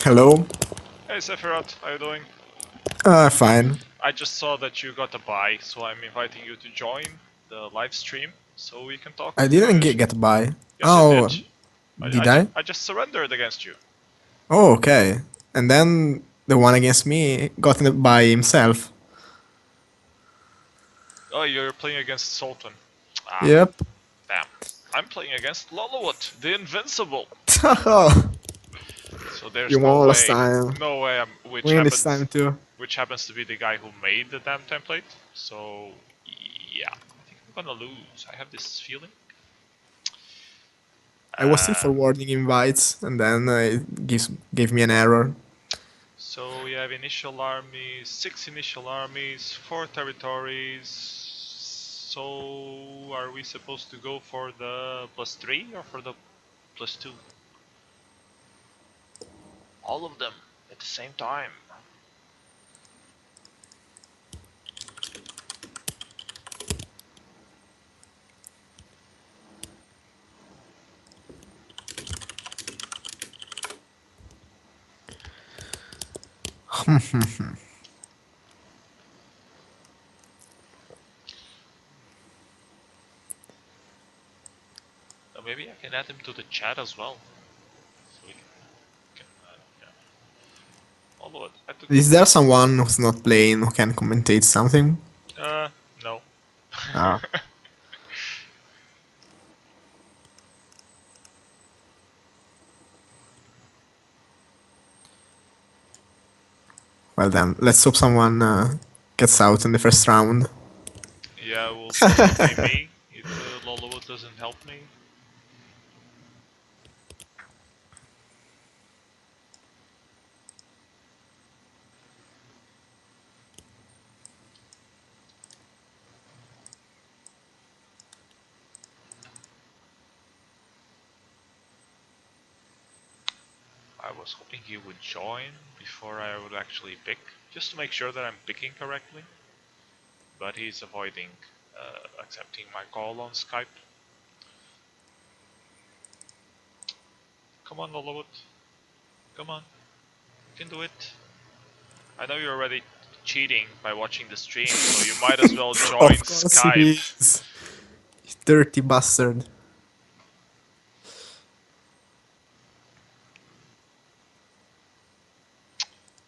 Hello. Hey Sephiroth, how you doing? Fine. I just saw that you got a buy, so I'm inviting you to join the live stream so we can talk I about didn't your shit. get by. Yes, you did. Oh, I, did I, ju- I? I just surrendered against you. Oh, okay. And then the one against me got it by himself. Oh, you're playing against Sultan. Ah, Yep. damn. I'm playing against Lolowut, the Invincible. So You there's won last time. no way Win this time too. which happens to be the guy who made the damn template. So yeah, I think I'm gonna lose. I have this feeling. I was still Uh, forwarding invites, and then it gave me an error. So we have initial armies, 6 initial armies, 4 territories. So are we supposed to go for the +3 or for the +2? All of them at the same time. Maybe I can add him to the chat as well. So we can yeah. Although I took Is there someone who's not playing who can commentate something? no. Ah. Well then, let's hope someone gets out in the first round. Yeah, it will probably be me if Lolowood doesn't help me. I was hoping he would join before I would actually pick, just to make sure that I'm picking correctly. But he's avoiding accepting my call on Skype. Come on, Lolowut. Come on. You can do it. I know you're already cheating by watching the stream, so you might as well join Of course he Skype. is. Dirty bastard.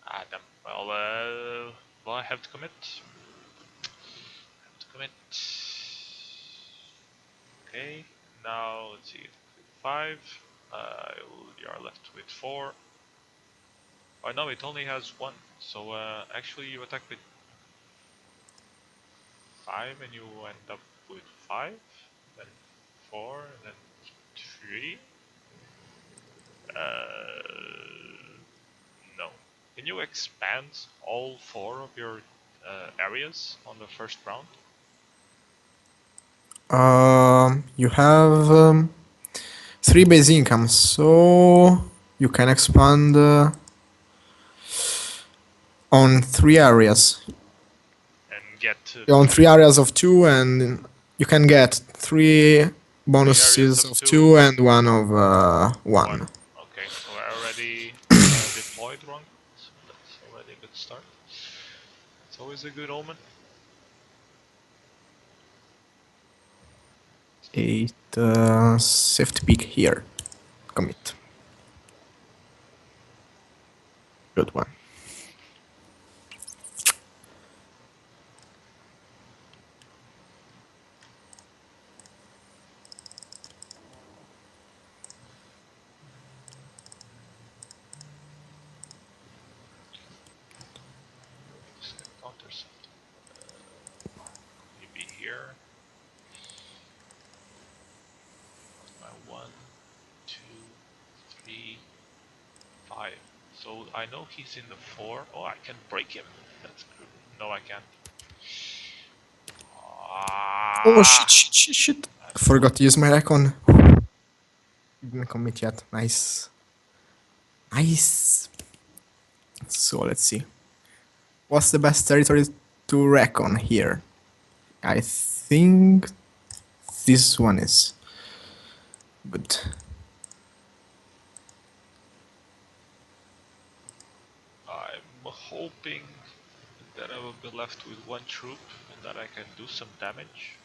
Adam. Well, I have to commit. Okay, now let's see. 5. You are left with 4. Oh no, it only has 1. So actually you attack with 5 and you end up with 5, then 4, and then 3. No. Can you expand all 4 of your areas on the first round? You have 3 base incomes, so you can expand on 3 areas. And get On 3 areas of 2, and you can get 3 areas bonuses of of 2, 2 and 1 of 1. 1. Okay, so I already deployed wrong, so that's already a good start. It's always a good omen. 8 safety peak here. Commit. Good one. Just get counter something. Maybe here. My 1, 2, 3, 5. So I know he's in the 4. Oh, I can break him. That's good. No, I can't. Oh Ah, shit. Forgot to use my recon. Didn't commit yet. Nice. Nice. So let's see. What's the best territory to recon here? I think this one is good. hoping that I will be left with one troop and that I can do some damage.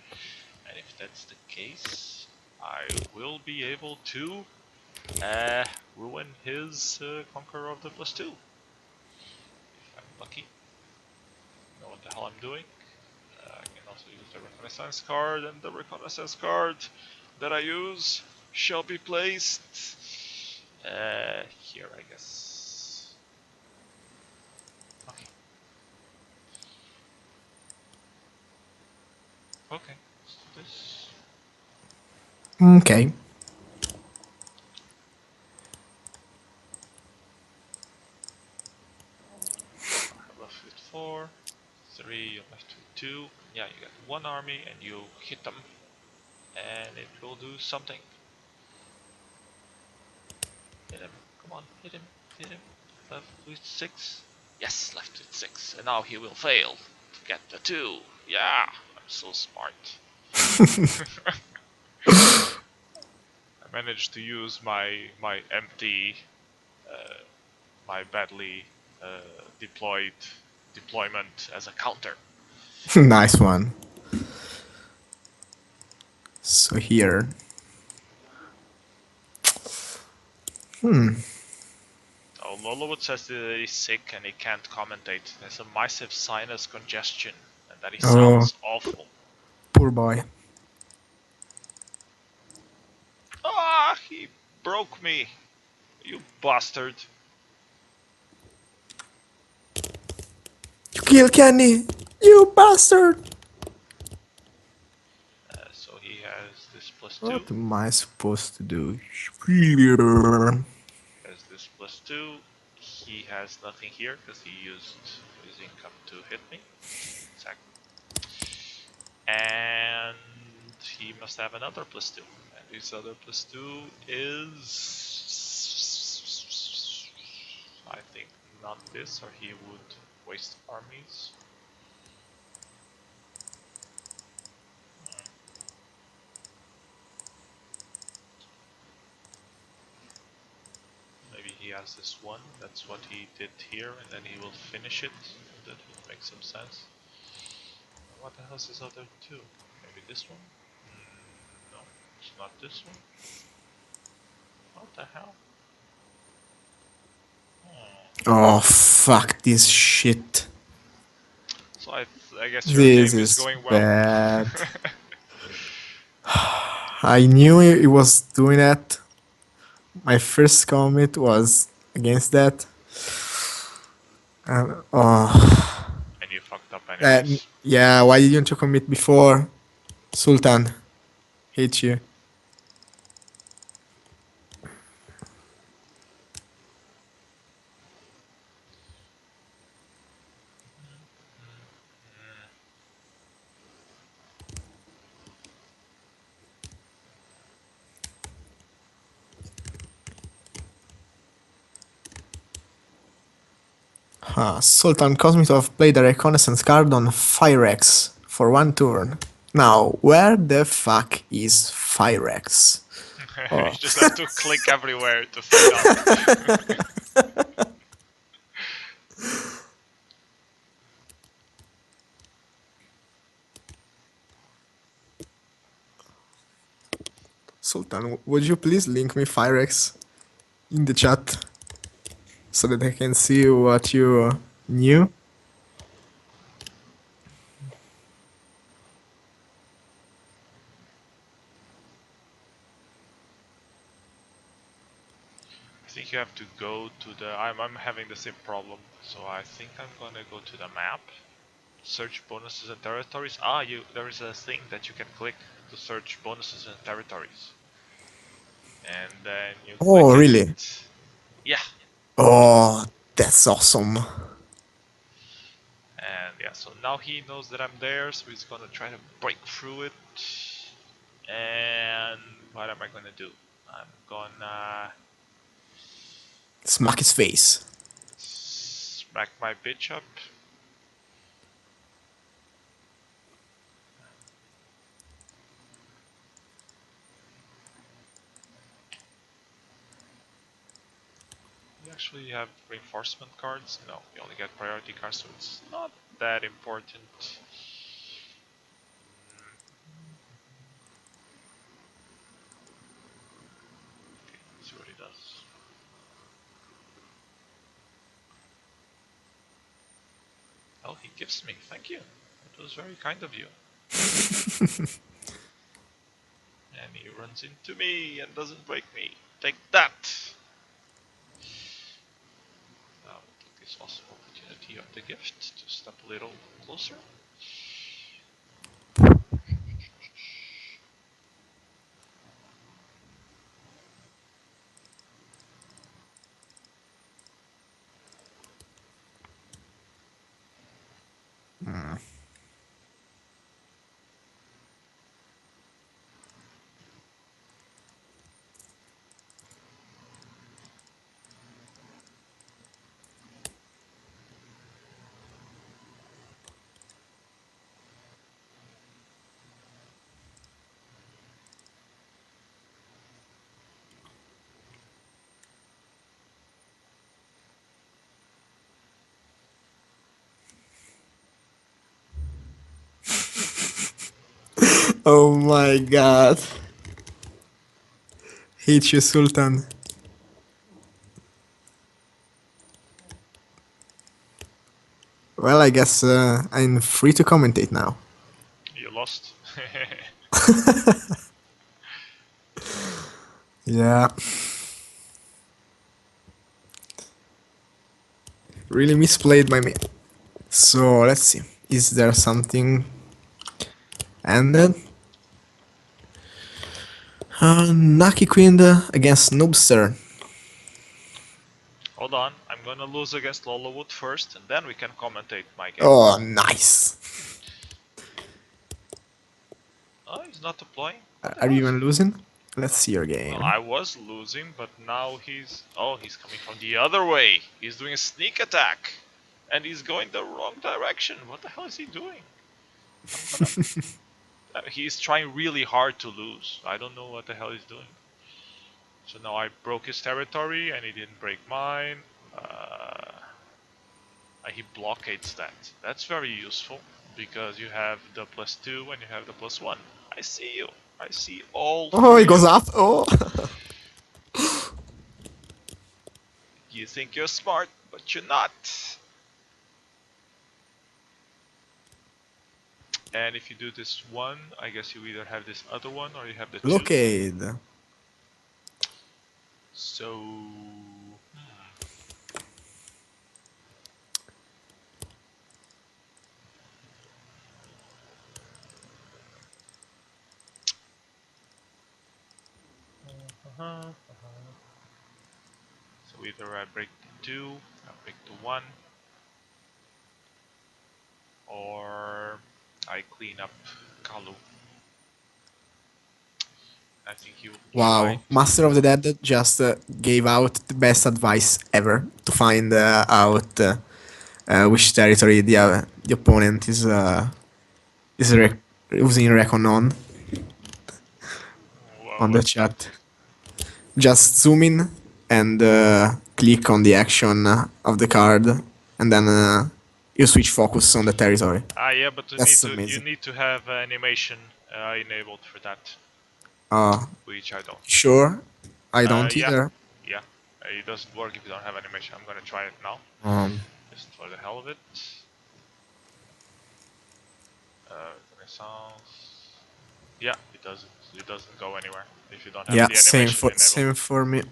And if that's the case, I will be able to ruin his Conqueror of the +2. If I'm lucky. Know what the hell I'm doing. I can also use the Reconnaissance card, and the Reconnaissance card that I use shall be placed here, I guess. Okay. Okay, let's do this. Okay. I left with 4, 3, you left with 2. Yeah, you get 1 army and you hit them, and it will do something. Hit him, come on, hit him, hit him. Left with 6. Yes, left with 6. And now he will fail to get the 2. Yeah, I'm so smart. I managed to use my empty, my badly deployment as a counter. Nice one. So here. Oh, Lolowood says that he's sick and he can't commentate. There's a massive sinus congestion and that he Oh, sounds awful. poor boy. Ah, he broke me. You bastard. You kill Kenny! You bastard! So he has this +2. What am I supposed to do? Has this +2. He has nothing here because he used his income to hit me. Exactly. And he must have another +2. And his other +2 is, I think, not this, or he would waste armies. Maybe he has this one, that's what he did here, and then he will finish it. That would make some sense. What the hell is his other 2? Maybe this one? No, it's not this one. What the hell? Oh, fuck this shit. So I guess your This game is is going well. bad. I knew he was doing that. My first commit was against that. Oh, And you fucked up anyways. yeah, why didn't you commit before? Sultan, hate you. Sultan Kosmitov played a reconnaissance card on Firex for 1 turn. Now, where the fuck is Firex? You just have to click everywhere to find out. Sultan, would you please link me Firex in the chat so that I can see what you knew? I think you have to go to the. I'm having the same problem, so I think I'm gonna go to the map, search bonuses and territories. There is a thing that you can click to search bonuses and territories, and then you click Oh, it. really? Yeah, Oh, that's awesome. and yeah. So now he knows that I'm there, so he's gonna try to break through it. And what am I gonna do? I'm gonna Smack his face. smack my bitch up. Yeah, actually have reinforcement cards? No, you only get priority cards, so it's not that important. Okay, let's see what he does. Oh, he gives me. Thank you. It was very kind of you. And he runs into me and doesn't break me. Take that! Now we'll take this awesome opportunity of the gift to step a little closer. Oh my god. Hate you, Sultan. Well, I guess I'm free to commentate now. You lost. Yeah. Really misplayed my me. So let's see. Is there something ended? Naki Queen against Noobster. Hold on, I'm gonna lose against Lolowood first, and then we can commentate my game. Oh, nice. Oh, he's not deploying? What the Are hell you is he? even losing? Let's see your game. Well, I was losing, but now he's... Oh, he's coming from the other way. He's doing a sneak attack. And he's going the wrong direction. What the hell is he doing? I'm gonna... he's trying really hard to lose. I don't know what the hell he's doing. So now I broke his territory and he didn't break mine. He blockades that. That's very useful because you have the +2 and you have the +1. I see you. I see all Oh, through it goes you. up. Oh. You think you're smart, but you're not. And if you do this one, I guess you either have this other one or you have the 2. Blockade. So... So either I break the 2, I break the 1, or I clean up Kalu. I think he will try Wow. to... Master of the Dead just gave out the best advice ever to find out which territory the opponent using recon on the What's that? chat. Just zoom in and click on the action of the card, and then you switch focus on the territory. Ah, yeah, but That's you amazing. need to have animation enabled for that, Uh, which I don't. sure, I don't Yeah, either. yeah. It doesn't work if you don't have animation. I'm gonna try it now, Um, just for the hell of it. Renaissance. Yeah, it doesn't. It doesn't go anywhere if you don't have yeah, the animation enabled. same for me.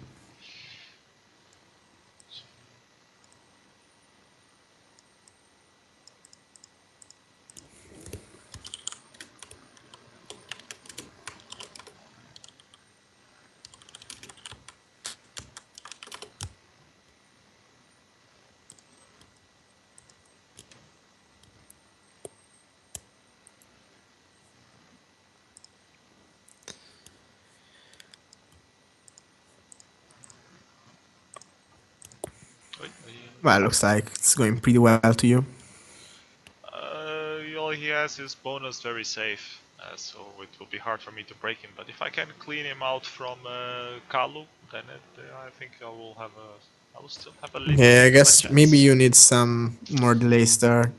Wait, Well, looks like it's going pretty well to you. all he has is bonus very safe, so it will be hard for me to break him. But if I can clean him out from Kalu, then I think I will have I will still have a Yeah, little I bit of a guess maybe chance. you need some more delays there.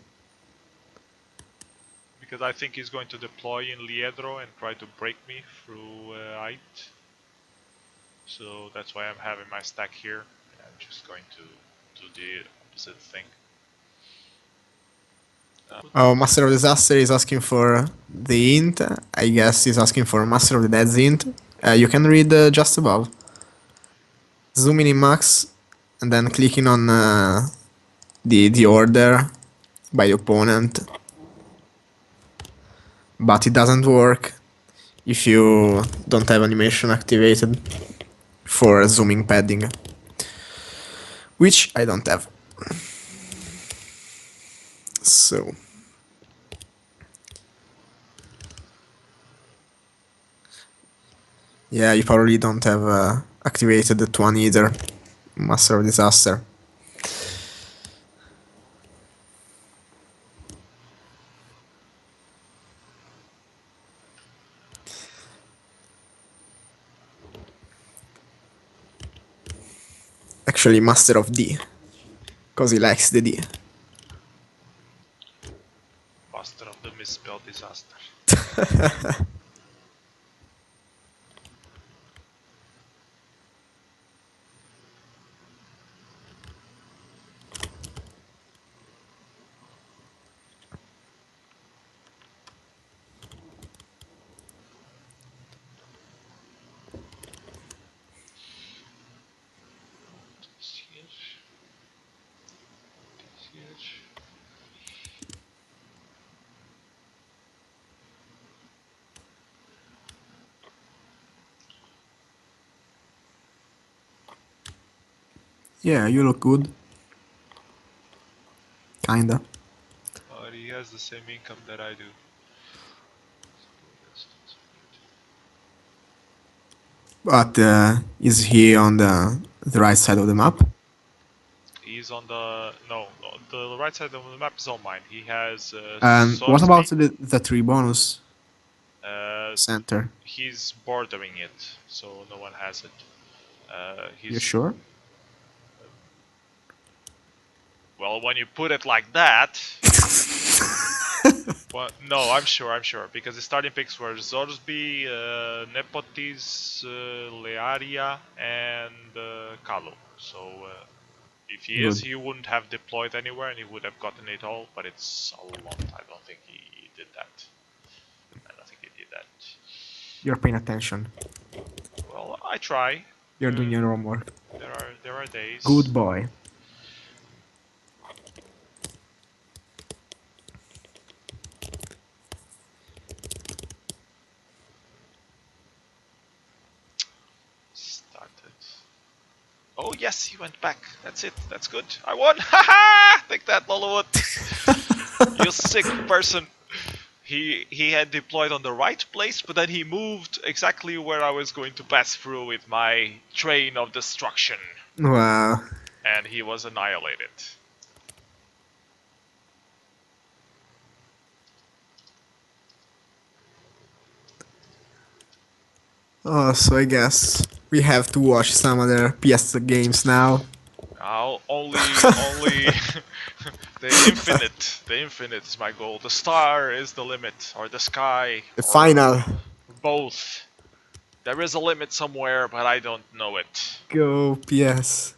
Because I think he's going to deploy in Liedro and try to break me through Ait. So that's why I'm having my stack here. And I'm just going to do the opposite thing. Oh, Master of Disaster is asking for the int. I guess he's asking for Master of the Dead's int. You can read just above. Zooming in max, and then clicking on the order by the opponent. But it doesn't work if you don't have animation activated for zooming padding, which I don't have. So yeah, you probably don't have activated that one either, Master of Disaster. Actually, Master of D, because he likes the D. Master of the misspelled disaster. Here. Here. Yeah, you look good. Kinda. But he has the same income that I do. But is he on the right side of the map? He's on the no, the right side of the map is all mine. He has And what about Sorsby. the 3 bonus Uh, center? he's bordering it, so no one has it. You He's sure? well, when you put it like that. Well, no, I'm sure, because the starting picks were Zorsby, Nepotis, Learia, and Kalu. So if he is, Good. he wouldn't have deployed anywhere, and he would have gotten it all. But it's a lot. I don't think he did that. I don't think he did that. You're paying attention. Well, I try. You're doing your homework. There are days. Good boy. Started. Oh yes, he went back. That's it. That's good. I won. Haha! Take that, Lolowood. You sick person. He had deployed on the right place, but then he moved exactly where I was going to pass through with my train of destruction, Wow. and he was annihilated. Oh, so I guess we have to watch some other PS games now. Now only the infinite is my goal. The star is the limit, or the sky, The or final. both. There is a limit somewhere, but I don't know it. Go PS.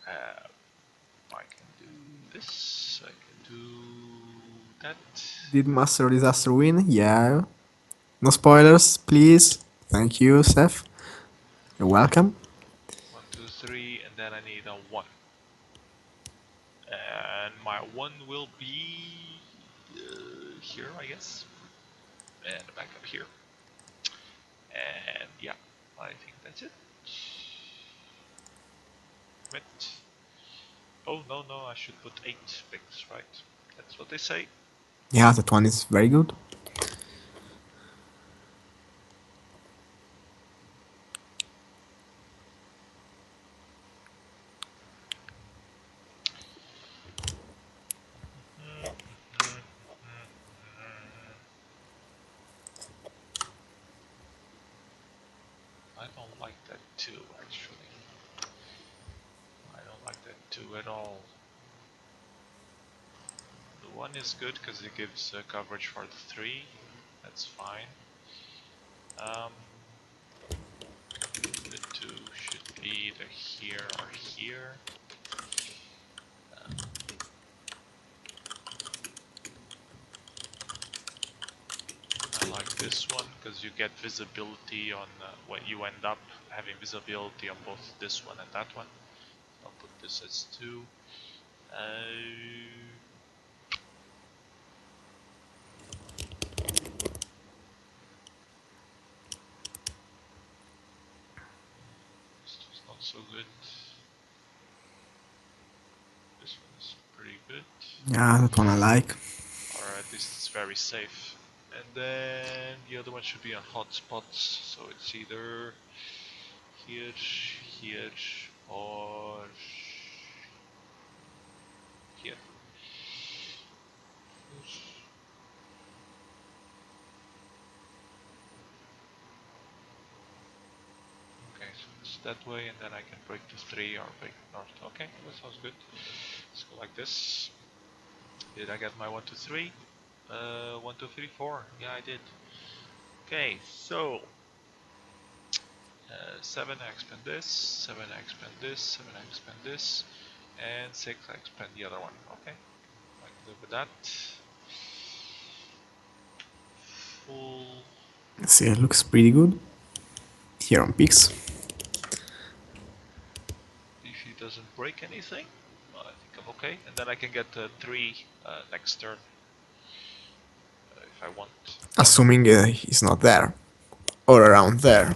I can do this. I can do that. Did Master Disaster win? Yeah. No spoilers, please. Thank you, Seth. You're welcome. 1, 2, 3, and then I need a 1. And my 1 will be here, I guess. And back up here. And yeah, I think that's it. Commit. Oh, no, I should put 8 picks, right? That's what they say. Yeah, that one is very good. I don't like that too, actually. 2 at all. The 1 is good because it gives coverage for the 3. That's fine. The 2 should be either here or here. I like this one because you get visibility on when you end up having visibility on both this one and that one. I'll put this as 2. This is not so good. This one is pretty good. Yeah, that one I like. Or at least it's very safe. And then the other one should be on hotspots, so it's either here, here, or here. Okay, so it's that way, and then I can break to 3 or break north. Okay, that sounds good. Let's go like this. Did I get my 1, 2, 3? 1, 2, 3, 4. Yeah, I did. Okay, so 7 I expand this, 7 I expand this, 7 I expand this, and 6 I expand the other one. Okay, I can live with that. Full. See, it looks pretty good. Here on peaks. If he doesn't break anything, I think I'm okay. And then I can get 3 next turn if I want. Assuming he's not there. Or around there.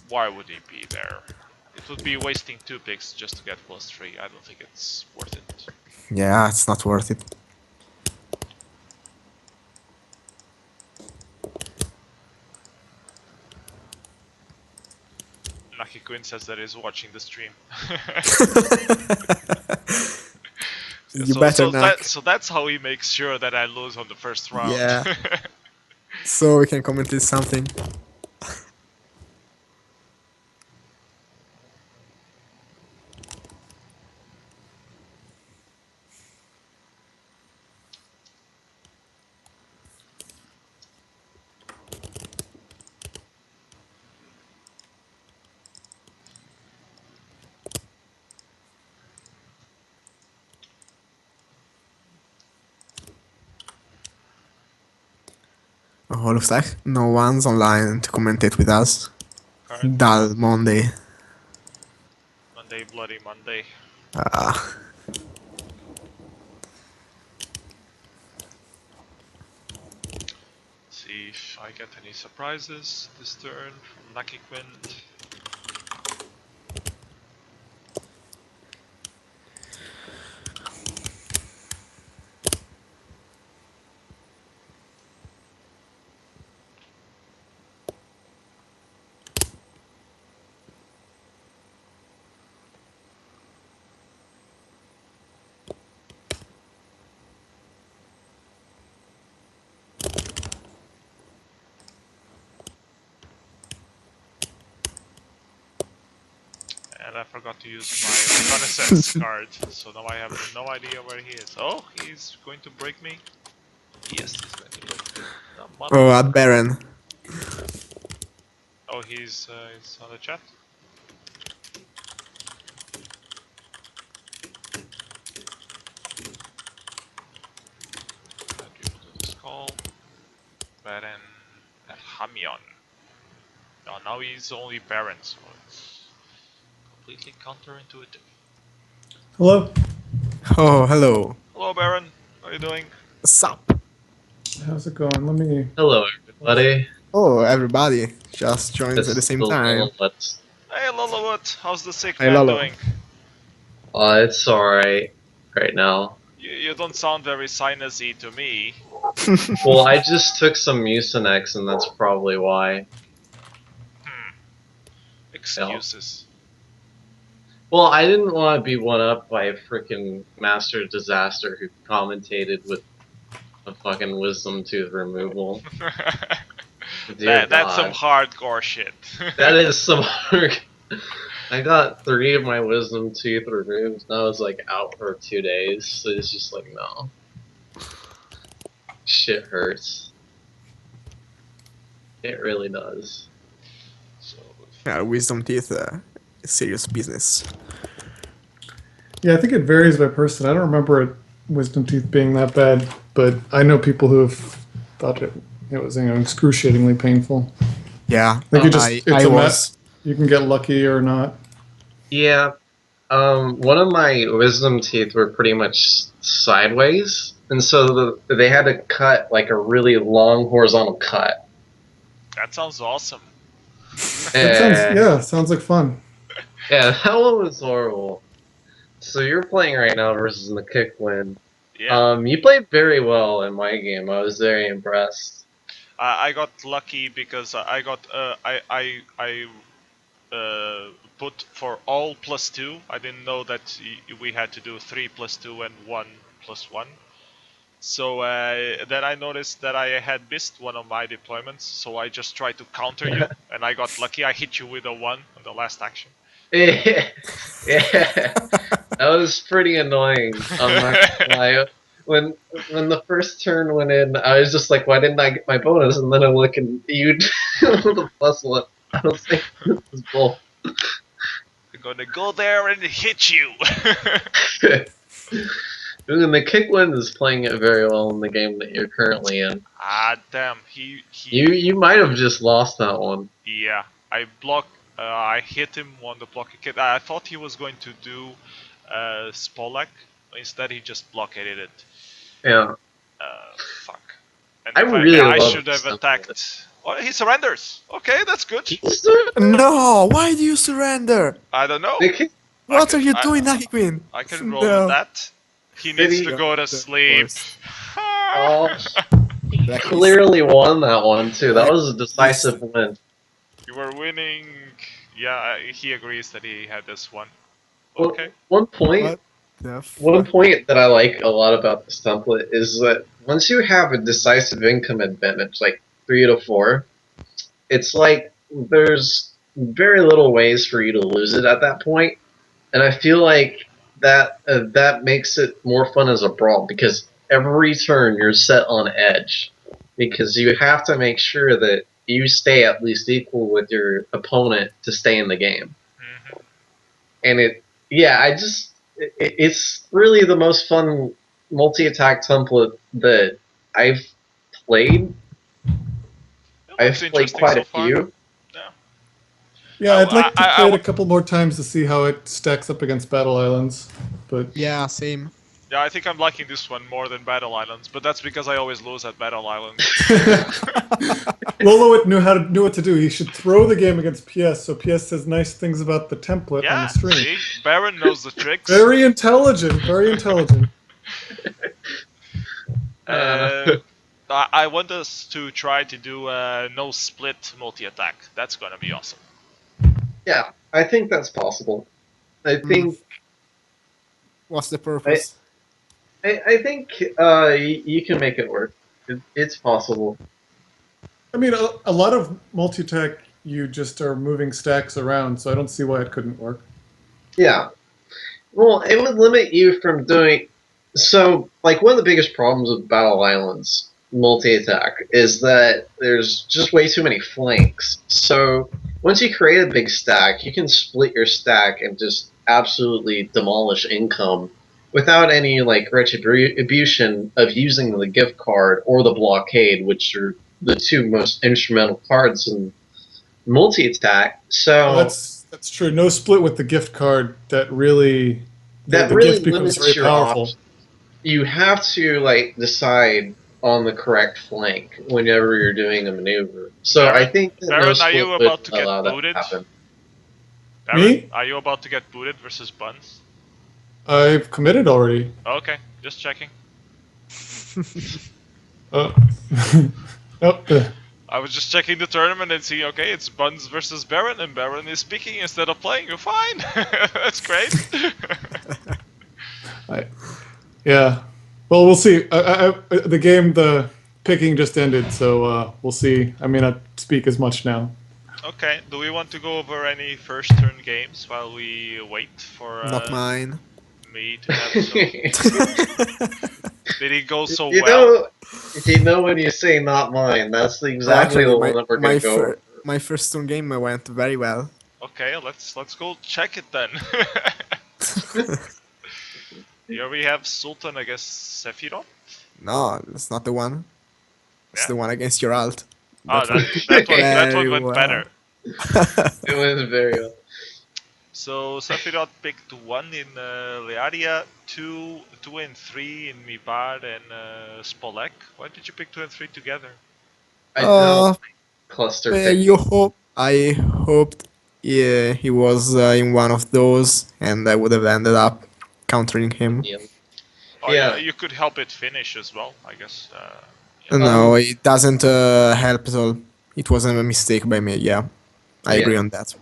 Why would he be there? It would be wasting 2 picks just to get +3. I don't think it's worth it. Yeah, it's not worth it. Lucky Quinn says that he's watching the stream. You better not. So that's how he makes sure that I lose on the first round. Yeah. So we can comment this something. Oh, looks like no one's online to commentate with us. Currently, Dull Monday. Monday, bloody Monday. See if I get any surprises this turn from Lucky Quinn. And I forgot to use my reconnaissance card, so now I have no idea where he is. Oh, he's going to break me? Yes, he's going to break me. Oh, at Baron. Oh, he's on the chat? This call. Baron and Hamion. No, now he's only Baron, so it's completely counterintuitive. Hello. Oh, hello. Hello, Baron. How are you doing? What's up? How's it going? Let me. Hello, everybody. Oh, everybody just joined at the same time. Hey, Lolowood. How's the sick Hey, man Lolo. doing? It's alright right now. You don't sound very sinusy to me. Well, I just took some Mucinex, and that's probably why. Excuses. Well, I didn't want to be one-up by a freaking Master Disaster who commentated with a fucking Wisdom Tooth removal. Dear That's some God. hardcore shit. That is some I got 3 of my wisdom teeth removed, and I was like out for 2 days. So it's just like no, shit hurts. It really does. So Yeah, wisdom teeth, serious business. Yeah, I think it varies by person. I don't remember wisdom teeth being that bad, but I know people who have thought it was excruciatingly painful. Yeah, I think you just I it's a was. you can get lucky or not. Yeah. One of my wisdom teeth were pretty much sideways, and so they had to cut like a really long horizontal cut. that sounds awesome. It sounds Eh, sounds like fun. yeah, that one was horrible. So you're playing right now versus the kick win. Yeah, You played very well in my game. I was very impressed. I got lucky because I got I put for all +2. I didn't know that we had to do 3 +2 and 1 +1. So then I noticed that I had missed one of my deployments, so I just tried to counter you, and I got lucky. I hit you with a 1 on the last action. Yeah, that was pretty annoying. I'm not gonna lie. When the first turn went in, I was just like, why didn't I get my bonus? And then I'm looking, you with a +1. I was like, this is bull. I'm gonna go there and hit you. And the kick win is playing it very well in the game that you're currently in. Ah, damn. You might have just lost that one. Yeah. I hit him on the block. I thought he was going to do Spolak. Instead, he just blockaded it. Yeah. Fuck. And I if really I love should have this attacked. Oh, he surrenders. Okay, that's good. No, why do you surrender? I don't know. The kick, What are you doing, Nike Queen? I can roll No. with that. He needs he- to go to Of sleep. course. oh, Black is- clearly won that one too. That Black was a decisive win. You were winning. Yeah, he agrees that he had this one. Well, Okay. one point What the One fuck? point that I like a lot about this template is that once you have a decisive income advantage, like 3 to 4, it's like there's very little ways for you to lose it at that point, and I feel like that makes it more fun as a brawl because every turn you're set on edge because you have to make sure that you stay at least equal with your opponent to stay in the game, Mhm. and it's really the most fun multi-attack template that I've played. It I've looks played interesting quite so a far. few. Yeah. Yeah, I'd like to I play it wa- a couple more times to see how it stacks up against Battle Islands. But Yeah, same. Yeah, I think I'm liking this one more than Battle Islands, but that's because I always lose at Battle Islands. Lolo knew what to do. He should throw the game against PS, so PS says nice things about the template on Yeah, the stream. see? Baron knows the tricks. Very intelligent. Very intelligent. I want us to try to do a no split multi-attack. That's gonna be awesome. Yeah, I think that's possible. I think What's the purpose? I think you can make it work. It's possible. I mean, a lot of multi-attack, you just are moving stacks around, so I don't see why it couldn't work. Yeah. Well, it would limit you from doing so. Like one of the biggest problems with Battle Islands multi-attack is that there's just way too many flanks. So once you create a big stack, you can split your stack and just absolutely demolish income without any like retribution of using the gift card or the blockade, which are the two most instrumental cards in multi-attack. So Oh, that's true. No split with the gift card. That really the really gift becomes limits very your powerful. options. You have to like decide on the correct flank whenever you're doing a maneuver. So I think that Baron, no are split you would about to get allow that to booted? happen. Baron, Me? are you about to get booted versus Buns? I've committed already. Okay, just checking. Oh, oh I was just checking the tournament and seeing, okay, it's Buns versus Baron, and Baron is speaking instead of playing. You're fine. That's great. yeah. Well, we'll see. The picking just ended, so we'll see. I may not speak as much now. Okay, do we want to go over any first turn games while we wait for Not mine. me to have some? Did it go so you well? know, when you say not mine, that's Oh, exactly actually, the one that we're gonna go over. my first turn game went very well. Okay, let's go check it then. Here we have Sultan against Sephiroth. No, that's not the one. It's Yeah. the one against your alt. Oh, That went that one very went well. better. It was very well. So Sephiroth picked 1 in Learia, 2 and 3 in Mibad and Spolek. Why did you pick 2 and 3 together? I don't Uh, cluster well, pick. I hoped he was in one of those, and I would have ended up countering him. Yeah. Oh Yeah. you could help it finish as well, I guess. No, it doesn't help at all. It was a mistake by me. Yeah, I agree Yeah. on that.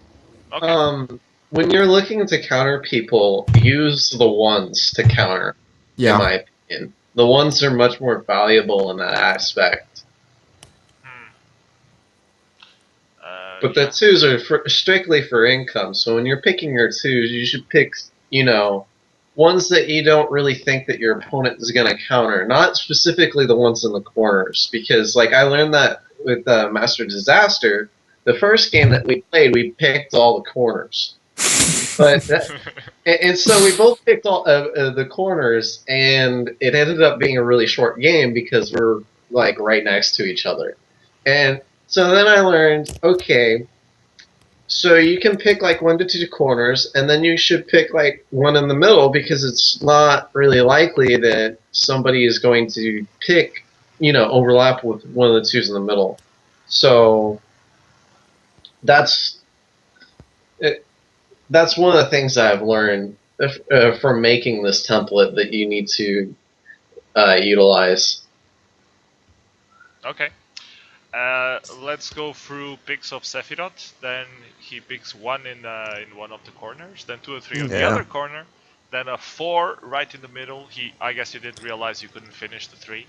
Okay. When you're looking to counter people, use the ones to counter. In Yeah, my opinion, the ones are much more valuable in that aspect. But the Yeah. twos are strictly for income. So when you're picking your twos, you should pick, ones that you don't really think that your opponent is going to counter. Not specifically the ones in the corners, because like I learned that with Master Disaster, the first game that we played, we picked all the corners. But and so we both picked all the corners, and it ended up being a really short game because we're like right next to each other. And so then I learned, okay, so you can pick like 1 to 2 corners, and then you should pick like one in the middle because it's not really likely that somebody is going to pick, overlap with one of the twos in the middle. So that's that's one of the things that I've learned from making this template that you need to utilize. Okay. Let's go through picks of Sephiroth. Then he picks 1 in one of the corners, then 2 and 3 on the Yeah. other corner, then a 4 right in the middle. I guess you didn't realize you couldn't finish the 3.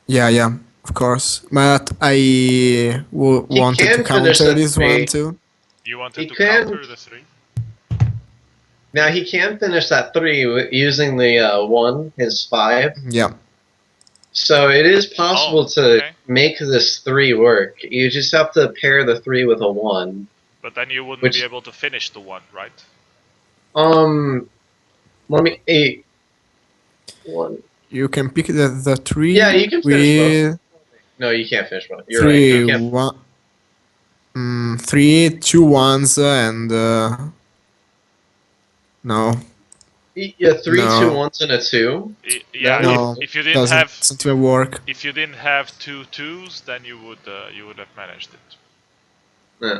yeah, of course. But I He wanted to can finish counter the this one 3. too. You wanted He to can counter the 3? Now he can finish that 3 using the 1, his 5. Yeah, So it is Oh, possible to okay. make this 3 work. You just have to pair the 3 with a 1. But then you wouldn't Which, be able to finish the 1, right? let me 1. you can pick the three. Yeah, you can finish both. with No, you can't finish one. You're right. three You can't. one. 3 2 ones and no, Yeah, 3 2 no, ones and a 2. Yeah, That would no. if you didn't Doesn't even work. if you didn't have 2 twos, then you would have managed it. Yeah.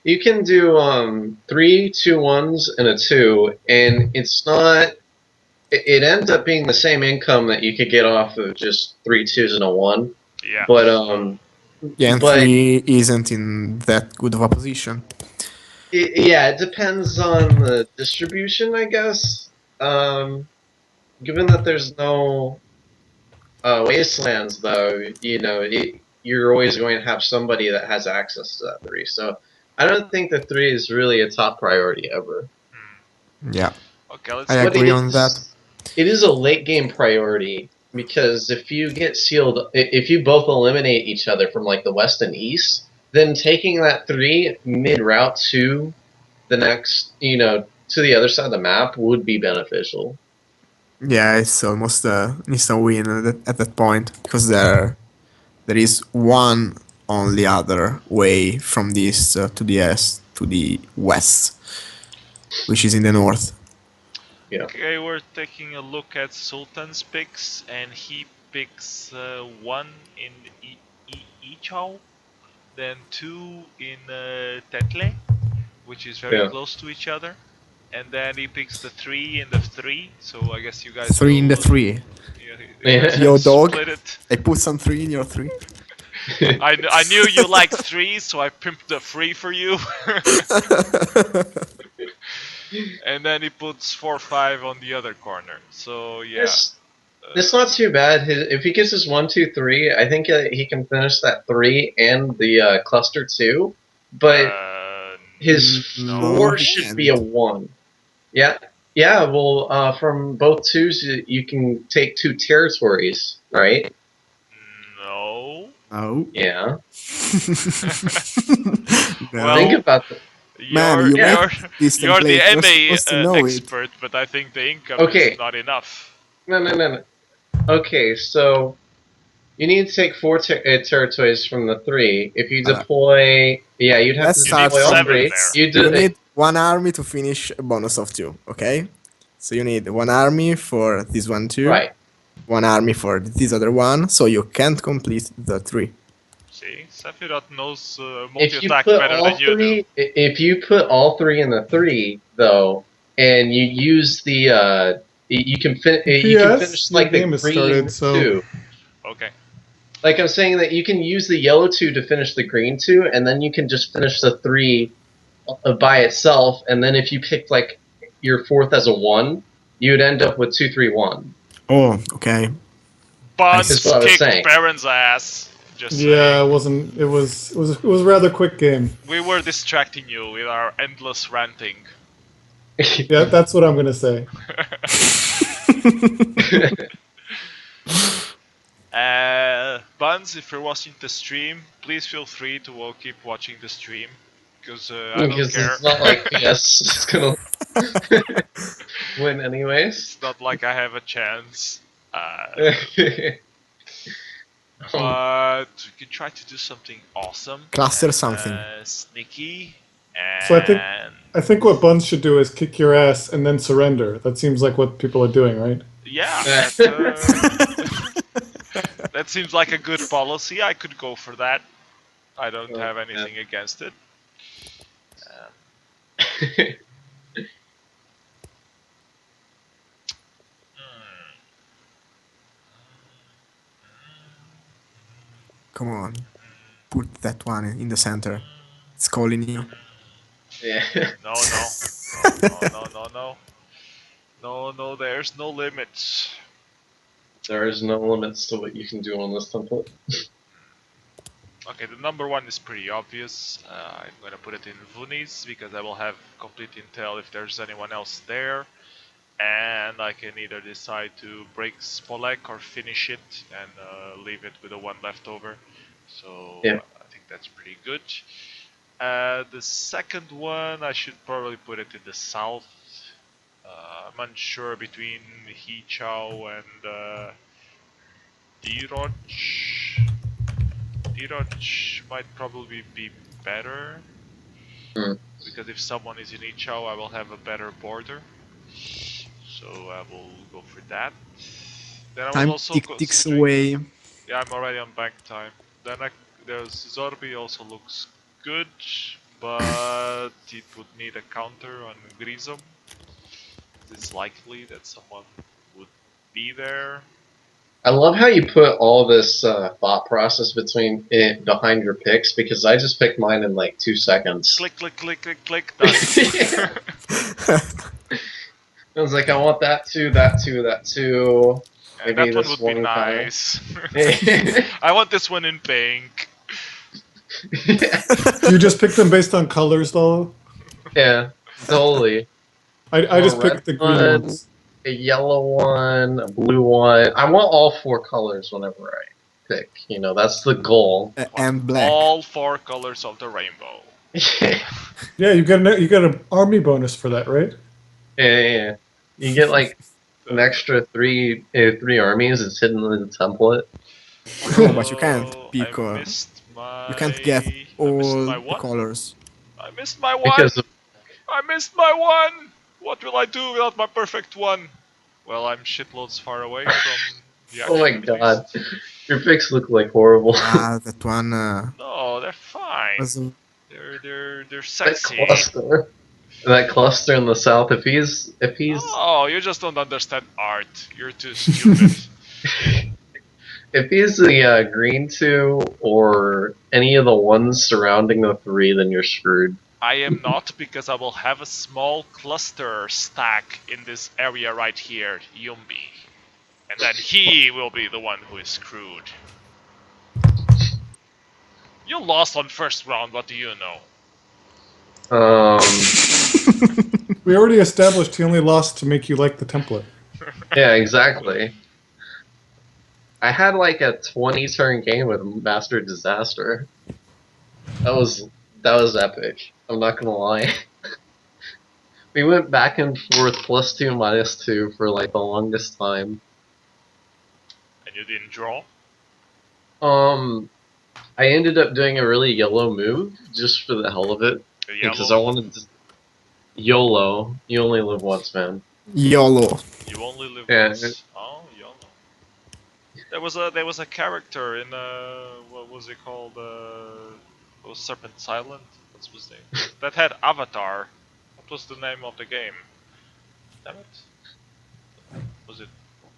You can do 3 2 ones and a 2, and it's not. It ends up being the same income that you could get off of just 3 twos and a 1. Yeah. But Yeah, and but 3 isn't in that good of a position. it depends on the distribution, I guess. Given that there's no wastelands, though, you're always going to have somebody that has access to that 3. So I don't think the 3 is really a top priority ever. Yeah, Okay, let's I But agree on that. it is a late game priority because if you get sealed, if you both eliminate each other from like the west and east, then taking that 3 mid route to the next, to the other side of the map would be beneficial. Yeah, it's almost an instant win at that point because there is one on the other way from the east to the east to the west, which is in the north. Yeah. Okay, we're taking a look at Sultan's picks, and he picks 1 in Ichao, then 2 in Tetle, which is very Yeah. close to each other, and then he picks the 3 in the 3. So I guess you guys 3 in the will, 3. you guys Yo, will dog. split it. I put some 3 in your 3. I knew you liked 3, so I pimped the 3 for you. And then he puts 4 5 on the other corner. So yeah, There's It's not too bad. If he gets his 1, 2, 3, I think he can finish that 3 and the cluster 2. But his No, 4 he should be can't. a 1. Yeah, yeah. Well, from both 2s, you can take 2 territories, right? no. No. Yeah. No. Think Well, about the. Man, you make you're this you're the template. You're MA supposed to know it. expert, but I think the income is Okay. not enough. No. Okay, so you need to take 4 territories from the 3. If you Uh, deploy, yeah, you'd have Let's to You need start deploy all from 7 3. there. this. You You do. need one army to finish a bonus of 2, okay? So you need one army for this one too. Right. One army for this other one, so you can't complete the 3. See, Sephiroth knows If you multi-attack put better all than you do. 3, if you put all 3 in the 3 though, and you use the you can you can finish Your like the game has green started, so 2. Okay. Like I'm saying that you can use the yellow 2 to finish the green 2, and then you can just finish the 3 by itself. And then if you picked like your 4th as a 1, you'd end up with 2, 3, 1. Oh, okay. Buns Is what I was kicked saying. Baron's ass. Just yeah, saying. it wasn't. It was a rather quick game. We were distracting you with our endless ranting. Yeah, that's what I'm gonna say. Buns, if you're watching the stream, please feel free to keep watching the stream. Because I don't Because care. it's not like PS is gonna win anyways. It's not like I have a chance. But we can try to do something awesome. Cluster and, something. Sneaky. So And I think what Buns should do is kick your ass and then surrender. That seems like what people are doing, right? yeah, that seems like a good policy. I could go for that. I don't have anything against it. Come on. Put that one in the center. It's calling you. Yeah. No, there's no limits. There is no limits to what you can do on this template. Okay, the number 1 is pretty obvious. I'm gonna put it in Vunis because I will have complete intel if there's anyone else there. And I can either decide to break Spolek or finish it and leave it with the 1 left over. So Yeah. I think that's pretty good. The second one, I should probably put it in the south. I'm unsure between Hichao and Diroj. Diroj might probably be better. Because if someone is in Hichao, I will have a better border. So I will go for that. Then I Time was also ticks considering. away. Yeah, I'm already on bank time. Then there's Zorbi also looks good, but it would need a counter on Grisom. It's likely that someone would be there. I love how you put all this thought process behind your picks, because I just picked mine in like 2 seconds. Click, done. I was like, I want that too, that too, that too. And Maybe that one this would be one tile. nice. I want this one in pink. You just pick them based on colors, though. Yeah, totally. I just A picked red the green one, ones. a yellow one, a blue one. I want all 4 colors whenever I pick. You know, that's the goal. And black. All 4 colors of the rainbow. Yeah, you get an army bonus for that, right? Yeah. You get like an extra 3 armies. It's hidden in the template. No, but you can't Oh, pick. I missed my. You can't get I missed all my the what? colors. I missed my one. Because I missed my one. What will I do without my perfect one? Well, I'm shitloads far away from the action. oh my at god, least. your picks look like horrible. That one No, they're fine. was. They're that sexy. cluster in the south. If he's Oh, you just don't understand art. You're too stupid. if he's the green 2 or any of the ones surrounding the 3, then you're screwed. I am not, because I will have a small cluster stack in this area right here, Yumbi. And And then he will be the one who is screwed. You lost on first round, what do you know? We already established he only lost to make you like the template. Yeah, exactly. I had like a 20-turn game with Master Disaster. That was epic. I'm not gonna lie. We went back and forth +2, -2 for like the longest time. And you didn't draw? I ended up doing a really YOLO move just for the hell of it The because I yellow? wanted to. YOLO, you only live once, man. YOLO. You only live Yeah. once. Oh, YOLO. There was a character in what was it called? It was Serpent Silent. What was his name? That had Avatar. What was the name of the game? Damn it! Was it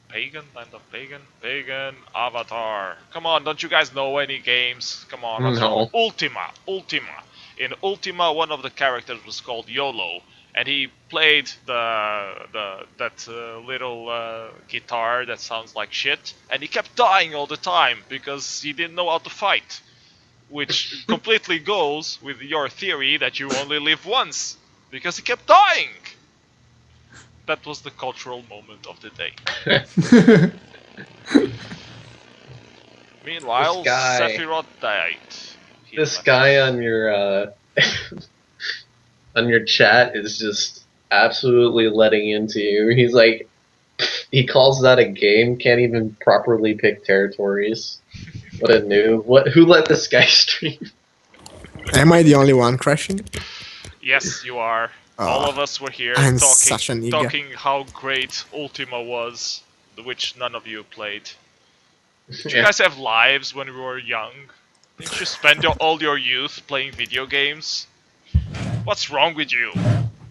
Pagan? Land of Pagan? Pagan Avatar. Come on, don't you guys know any games? Come on, what's wrong? No. Ultima. Ultima. In Ultima, one of the characters was called YOLO, and he played that little guitar that sounds like shit, and he kept dying all the time because he didn't know how to fight, which completely goes with your theory that you only live once because he kept dying. That was the cultural moment of the day. Meanwhile, This guy- Sephiroth died. He This left. guy on your on your chat is just absolutely letting into you. He's like, he calls that a game. Can't even properly pick territories. What a noob! Who let this guy stream? Am I the only one crashing? Yes, you are. All of us were here I'm such a nigga. talking how great Ultima was, which none of you played. Did you guys have lives when we were young? Didn't you spend all your youth playing video games? What's wrong with you?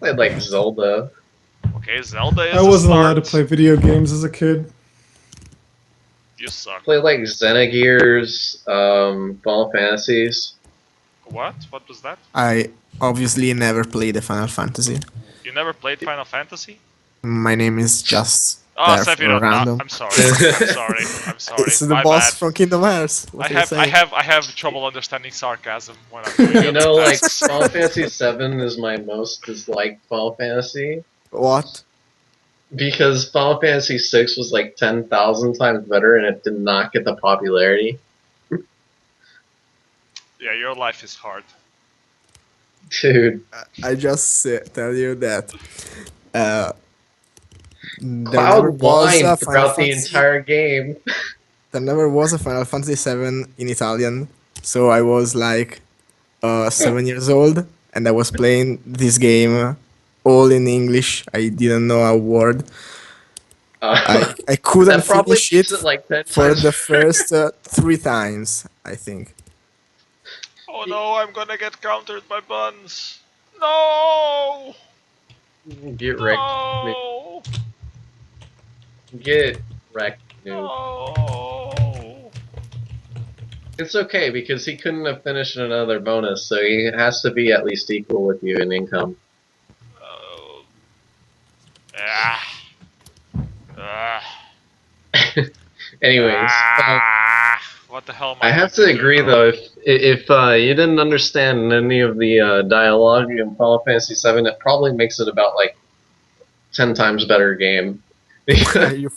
Played like Zelda. Okay, Zelda is I a wasn't allowed to start. play video games as a kid. You suck. Played like Xenogears, Final Fantasies. What? What was that? I obviously never played a Final Fantasy. You never played Final Fantasy? My name is just Oh, there for Sephiroth. random. I'm sorry. I'm sorry. I'm sorry. It's the My boss bad. from Kingdom Hearts. What are you saying? I have trouble understanding sarcasm when I'm doing You other know, like tasks. Final Fantasy VII is my most disliked Final Fantasy What? because Final Fantasy VI was like 10,000 times better and it did not get the popularity. Yeah, your life is hard. Dude, I just tell you that there Cloud never was a whined Final throughout the Fantasy. entire game. There never was a Final Fantasy VII in Italian, so I was like 7 years old, and I was playing this game all in English. I didn't know a word. I couldn't That probably finish makes it it like 10 for times the better. first 3 times, I think. Oh no, I'm gonna get countered by buns. No! Get wrecked. No! Get wrecked, noob. No! It's okay because he couldn't have finished another bonus, so he has to be at least equal with you in income. Oh. Ah. Ah. Anyways, Ah. What the hell am I have to going do agree now? though, if you didn't understand any of the dialogue in Final Fantasy VII, it probably makes it about like 10 times better game. Are you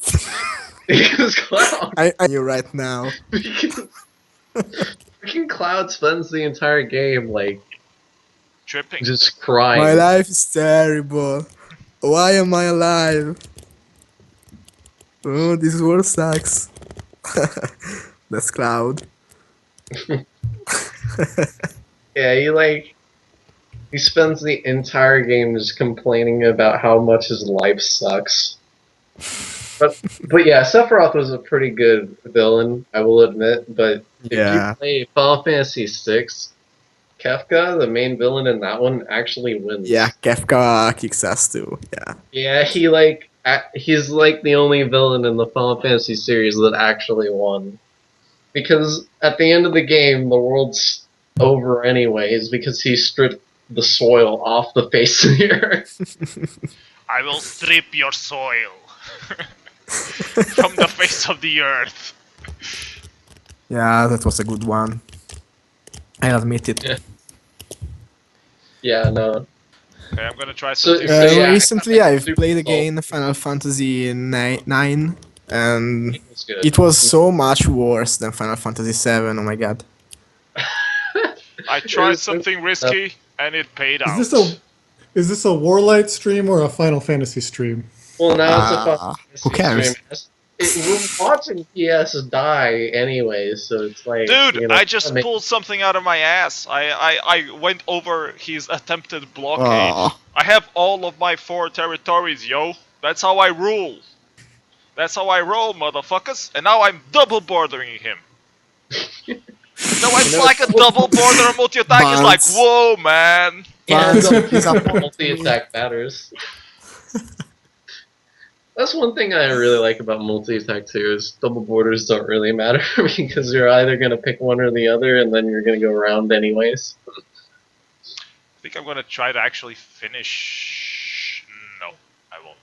Because Cloud, I you right now. because freaking Cloud spends the entire game like Tripping. just crying. My life is terrible. Why am I alive? Oh, this world sucks. That's Cloud. Yeah, he spends the entire game just complaining about how much his life sucks. But yeah, Sephiroth was a pretty good villain, I will admit. But if Yeah. you play Final Fantasy VI, Kefka, the main villain in that one, actually wins. Yeah, Kefka kicks ass too. Yeah. Yeah, he's like the only villain in the Final Fantasy series that actually won. Because at the end of the game, the world's over anyways, because he stripped the soil off the face of the earth. I will strip your soil. from the face of the earth. Yeah, that was a good one. I admit it. Yeah. Yeah, no. Okay, I'm gonna try So- something. so yeah, Recently, I've super played cool. again Final Fantasy 9, and It's good. it was so much worse than Final Fantasy 7. Oh my god. I tried something risky, and it paid Is out. this a WarLight stream or a Final Fantasy stream? Well, now it's a Ah, who fun cares? stream. We're watching PS die anyway, so it's like, Dude, you know, I just pulled something out of my ass. I went over his attempted blockade. Aw. I have all of my 4 territories, yo. That's how I rule. That's how I roll, motherfuckers. And now I'm double bordering him. So it's like a double border multi-attack is like, Buns. whoa, man. yeah, Buns, he's up. multi-attack matters. That's one thing I really like about multi-attack too, is double borders don't really matter because you're either gonna pick one or the other, and then you're gonna go around anyways. I think I'm gonna try to actually finish. No, I won't.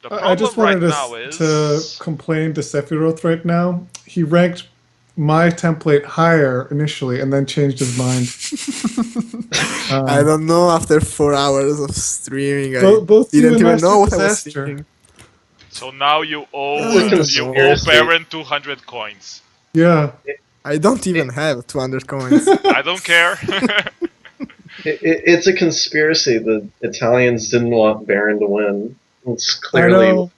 The problem I just right wanted now is to complain to Sephiroth right now. He ranked my template higher initially and then changed his mind. I don't know, after 4 hours of streaming, I Both you didn't and even Master know what I was Disaster. thinking. So now you owe It's a conspiracy. Baron 200 coins. Yeah. I don't even have 200 coins. I don't care. It's a conspiracy. The Italians didn't want Baron to win. It's I clearly. know.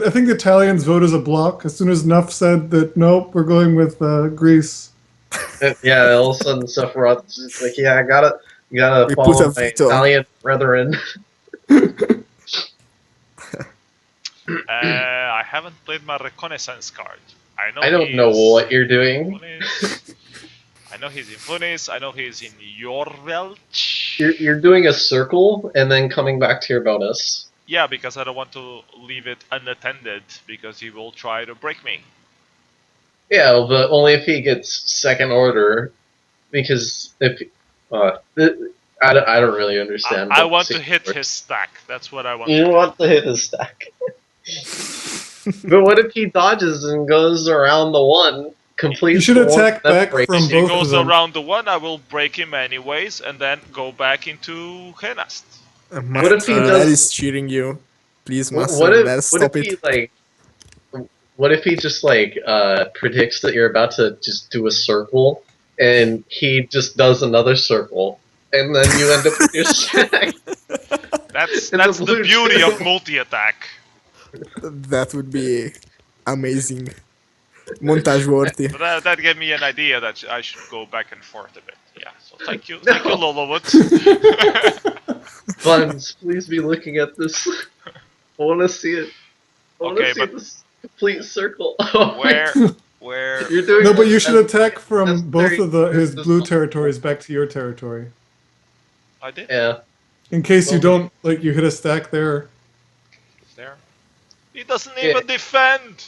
I think the Italians vote as a block. As soon as Nuff said that, nope, we're going with Greece. Yeah, all of a sudden Sephiroth's just like, yeah, I gotta We put follow a my veto. Italian brethren. I haven't played my reconnaissance card. I don't know what you're doing. I know he's in Funis. I know he's in Jorvelch. You're doing a circle and then coming back to your bonus. Yeah, because I don't want to leave it unattended because he will try to break me. Yeah, but only if he gets second order. Because if I don't really understand. I what want to second hit order- his stack. That's what I want. You to want to hit his stack. But what if he dodges and goes around the one? Completes You should the one, attack then back breaks from If he both of goes them. around the one, I will break him anyways, and then go back into Henast. Master if he Dad does- is cheering you. Please, Master What Dad, if stop he it. like? What if he just like predicts that you're about to just do a circle, and he just does another circle, and then you end up with your stack? That's the the blue beauty too. of multi-attack. That would be amazing. Montage worthy. But that gave me an idea that I should go back and forth a bit. Yeah, so thank you, No. Lolowood. Buns, please be looking at this. I want to see it. I want to Okay, see but- this complete circle. Oh my Where, God. where? You're doing? No, but you should that's- attack from that's both very- of his that's blue not- territories back to your territory. I did Yeah. In case you Well, don't, like, you hit a stack there. there. He doesn't Yeah. even defend.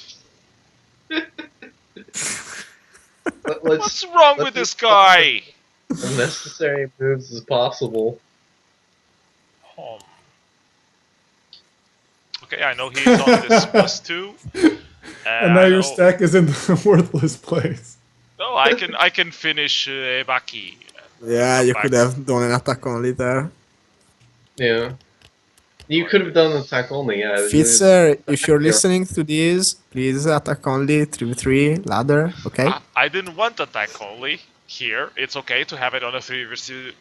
Let's What's wrong let's with this just- guy? unnecessary moves as possible. Oh. Okay, I know he's on this +2. And now your oh, stack is in the worthless place. No, I can finish Ebaki. Yeah, you could have done an attack only there. Yeah. You could have done attack only, yeah. Fitzer, if you're listening to this, please attack only 3v3 ladder, okay? I didn't want attack only. Here, it's okay to have it on a 3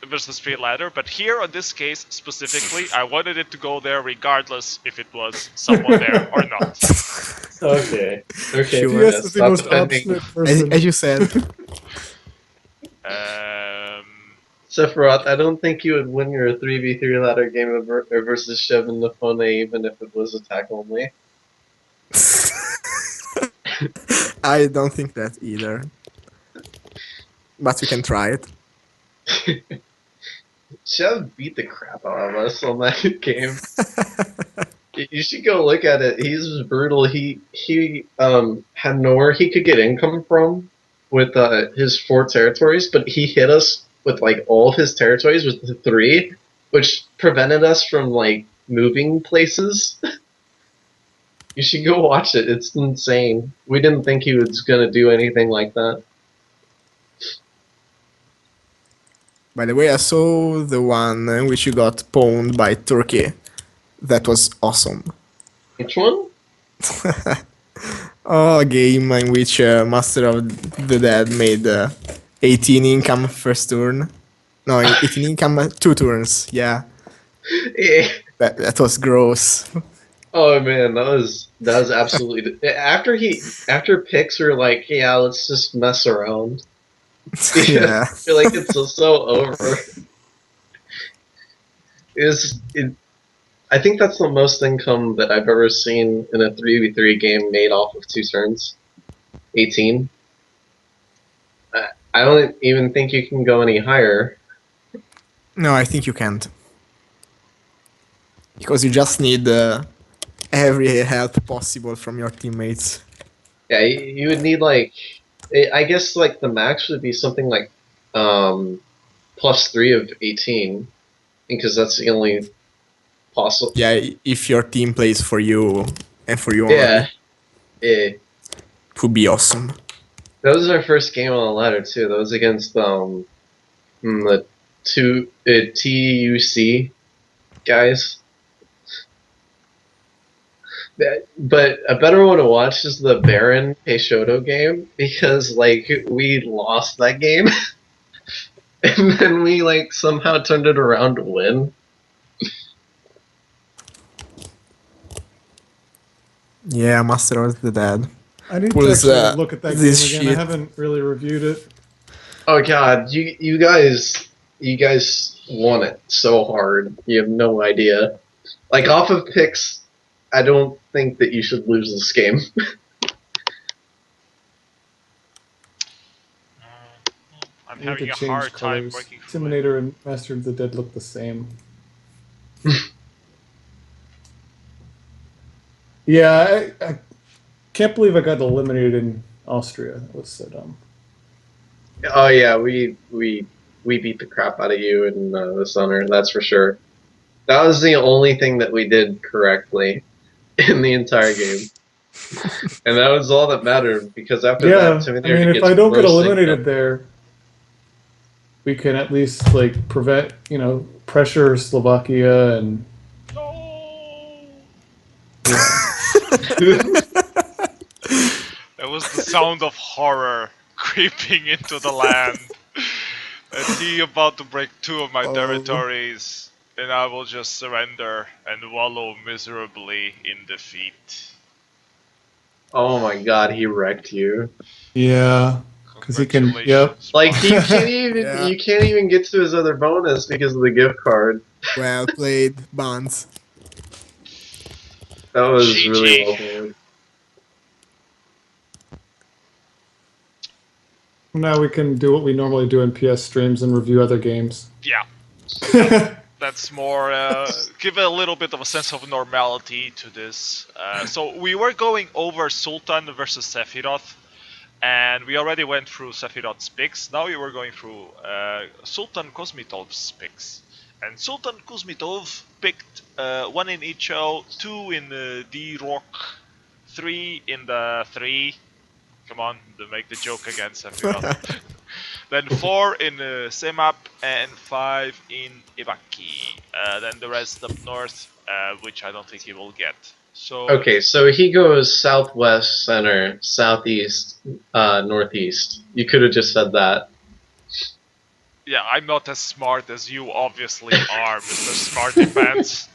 versus 3 ladder, but here on this case specifically, I wanted it to go there regardless if it was someone there or not. Okay. Okay. Sure. yeah, TS is the stop most defending. obstinate person. As you said. Sephiroth, I don't think you would win your 3v3 ladder game versus Shev and Lafone even if it was attack only. I don't think that either. But we can try it. Shev beat the crap out of us on that game. You should go look at it. He's brutal. He had nowhere he could get income from with his 4 territories, but he hit us with like all of his territories with the 3, which prevented us from like moving places. You should go watch it. It's insane. We didn't think he was gonna do anything like that. By the way, I saw the one in which you got pwned by Turkey. That was awesome. Which one? Oh, a game in which Master of the Dead made 18 income first turn. No, 18 income 2 turns. Yeah, Yeah. that was gross. Oh man, that was absolutely after picks were like, yeah, let's just mess around. Yeah. I feel like it's so over. It, I think that's the most income that I've ever seen in a 3v3 game made off of 2 turns. 18. I don't even think you can go any higher. No, I think you can't. Because you just need every help possible from your teammates. Yeah, you would need like, I guess like the max would be something like +3 of 18, because that's the only possible. Yeah, if your team plays for you and for you Yeah, only, yeah. it would be awesome. That was our first game on the ladder too. That was against the TUC guys. But a better one to watch is the Baron Peixoto game, because like we lost that game and then we like somehow turned it around to win. Yeah, Master of the Dead. I need to Pulls actually look at that this game again. I shit. haven't really reviewed it. Oh god, you guys won it so hard. You have no idea. Like off of picks, I don't think that you should lose this game. I'm I need having to a change hard time colors. breaking through it. Intimidator and Master of the Dead look the same. Yeah, I can't believe I got eliminated in Austria. That was so dumb. Oh yeah, we beat the crap out of you in the Sunner, that's for sure. That was the only thing that we did correctly in the entire game. And that was all that mattered, because after that, Yeah, I Intimidator mean, if gets I don't get roasted. eliminated there, we can at least like prevent, pressure Slovakia and No! yeah. That was the sound of horror creeping into the land. And he about to break 2 of my Oh. territories, and I will just surrender and wallow miserably in defeat. Oh my god, he wrecked you. Yeah, because he can. Yep. Congratulations. Like Mark. Yeah. you can't even get to his other bonus because of the gift card. Well played, Buns. That was GG. really well played. Now we can do what we normally do in PS streams and review other games. Yeah, that's more, give a little bit of a sense of normality to this. So we were going over Sultan versus Sephiroth, and we already went through Sephiroth's picks. Now we were going through Sultan Kuzmitov's picks. And Sultan Kuzmitov picked 1 in Icho, 2 in D-Rock, 3 in the 3. Come on, to make the joke again, Sephiroth. Then 4 in Semap and 5 in Ibaki. Then the rest up north, which I don't think he will get. So Okay, so he goes southwest, center, southeast, northeast. You could have just said that. yeah, I'm not as smart as you obviously are, Mr. Smarty Pants.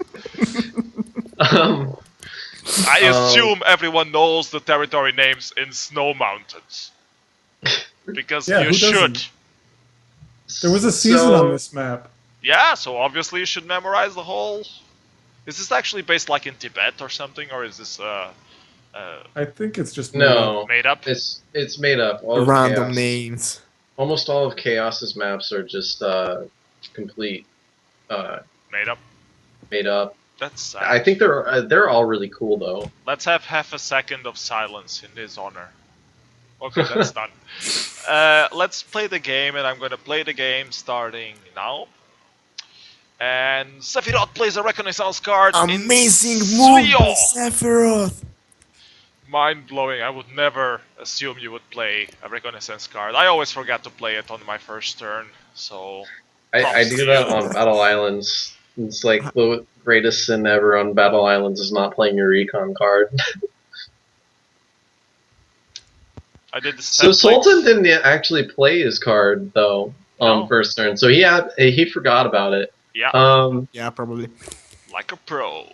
I assume everyone knows the territory names in Snow Mountains. Because Yeah, you who should. doesn't? There was a season on this map. Yeah, so obviously you should memorize the whole... Is this actually based like in Tibet or something, or is this I think it's just made up. No, made up? it's made up. All of Random Chaos. names. Almost all of Chaos's maps are just complete Made up? made up. That's sad. I think they're all really cool though. Let's have half a second of silence in his honor. Okay, that's done. Let's play the game, and I'm gonna play the game starting now. And Sephiroth plays a Reconnaissance card. Amazing in move by Suyo! Sephiroth! Mind blowing. I would never assume you would play a Reconnaissance card. I always forget to play it on my first turn, so. I Props do to that you. on Battle Islands. It's like the greatest sin ever on Battle Islands is not playing your recon card. I did this So template. Sultan didn't actually play his card though on No. first turn, so he forgot about it. Yeah, Yeah, probably. like a pro.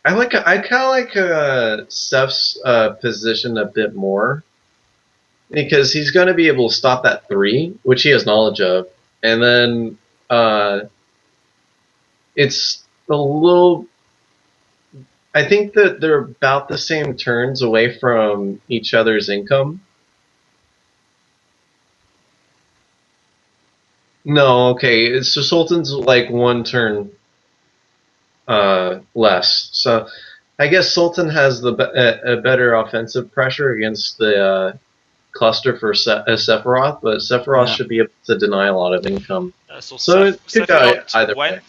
I kind of like Steph's position a bit more because he's going to be able to stop that 3, which he has knowledge of, and then it's a little. I think that they're about the same turns away from each other's income. No, okay. So Sultan's like 1 turn less. So I guess Sultan has a better offensive pressure against the cluster for Sephiroth, but Sephiroth Yeah. should be able to deny a lot of income. So So it could go Sephiroth either way.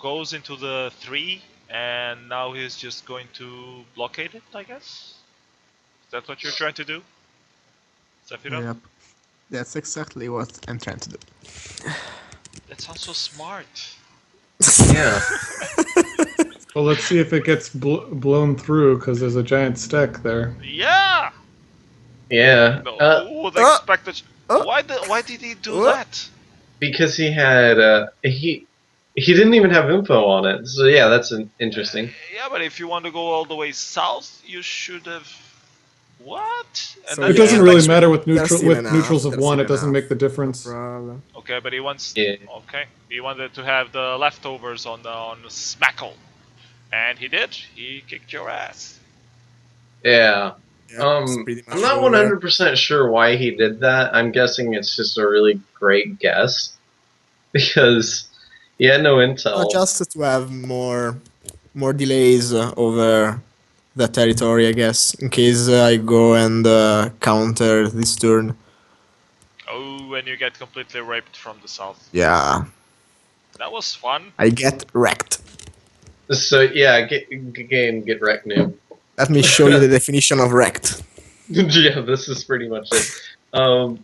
goes into the 3, and now he's just going to blockade it, I guess? Is that what you're trying to do? Sephiroth? Yep. That's exactly what I'm trying to do. That sounds so smart. Yeah. Well, let's see if it gets blown through because there's a giant stack there. Yeah! Yeah. No, who would expect that? Why did he do that? Because he had he didn't even have info on it. So yeah, that's interesting. Yeah, but if you want to go all the way south, you should have. What? So It yeah, doesn't really matter with There's with even neutrals of there's 1. It even doesn't make the difference. Problem. Okay, but he wants. Yeah. Okay, he wanted to have the leftovers on the Smackle, and he did. He kicked your ass. Yeah. Yeah, it's pretty much I'm not over. 100% sure why he did that. I'm guessing it's just a really great guess because he had no intel. Just to have more delays over the territory, I guess, in case I go and counter this turn. Oh, and you get completely raped from the south. Yeah, That was fun. I get wrecked. So yeah, get wrecked, noob. Let me show you the definition of wrecked. Yeah, this is pretty much it.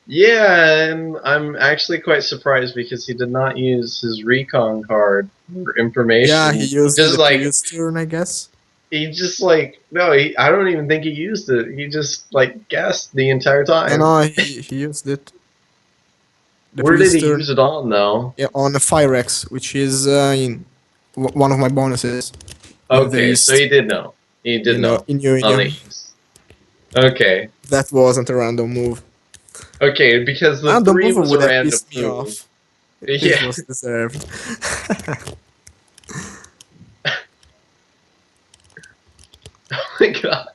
Yeah, and I'm actually quite surprised because he did not use his recon card for information. Yeah, he used just the like previous turn, I guess. he just like no, I don't even think he used it. He just like guessed the entire time. No, he used it. The Where did previous he turn, use it on though? yeah, on the Firex, which is in one of my bonuses. Okay, so he did know. He did know. In your On these. Okay. That wasn't a random move. Okay, because the Random 3 move was would a have random pissed me move. off. Yeah. It was deserved. Oh my god.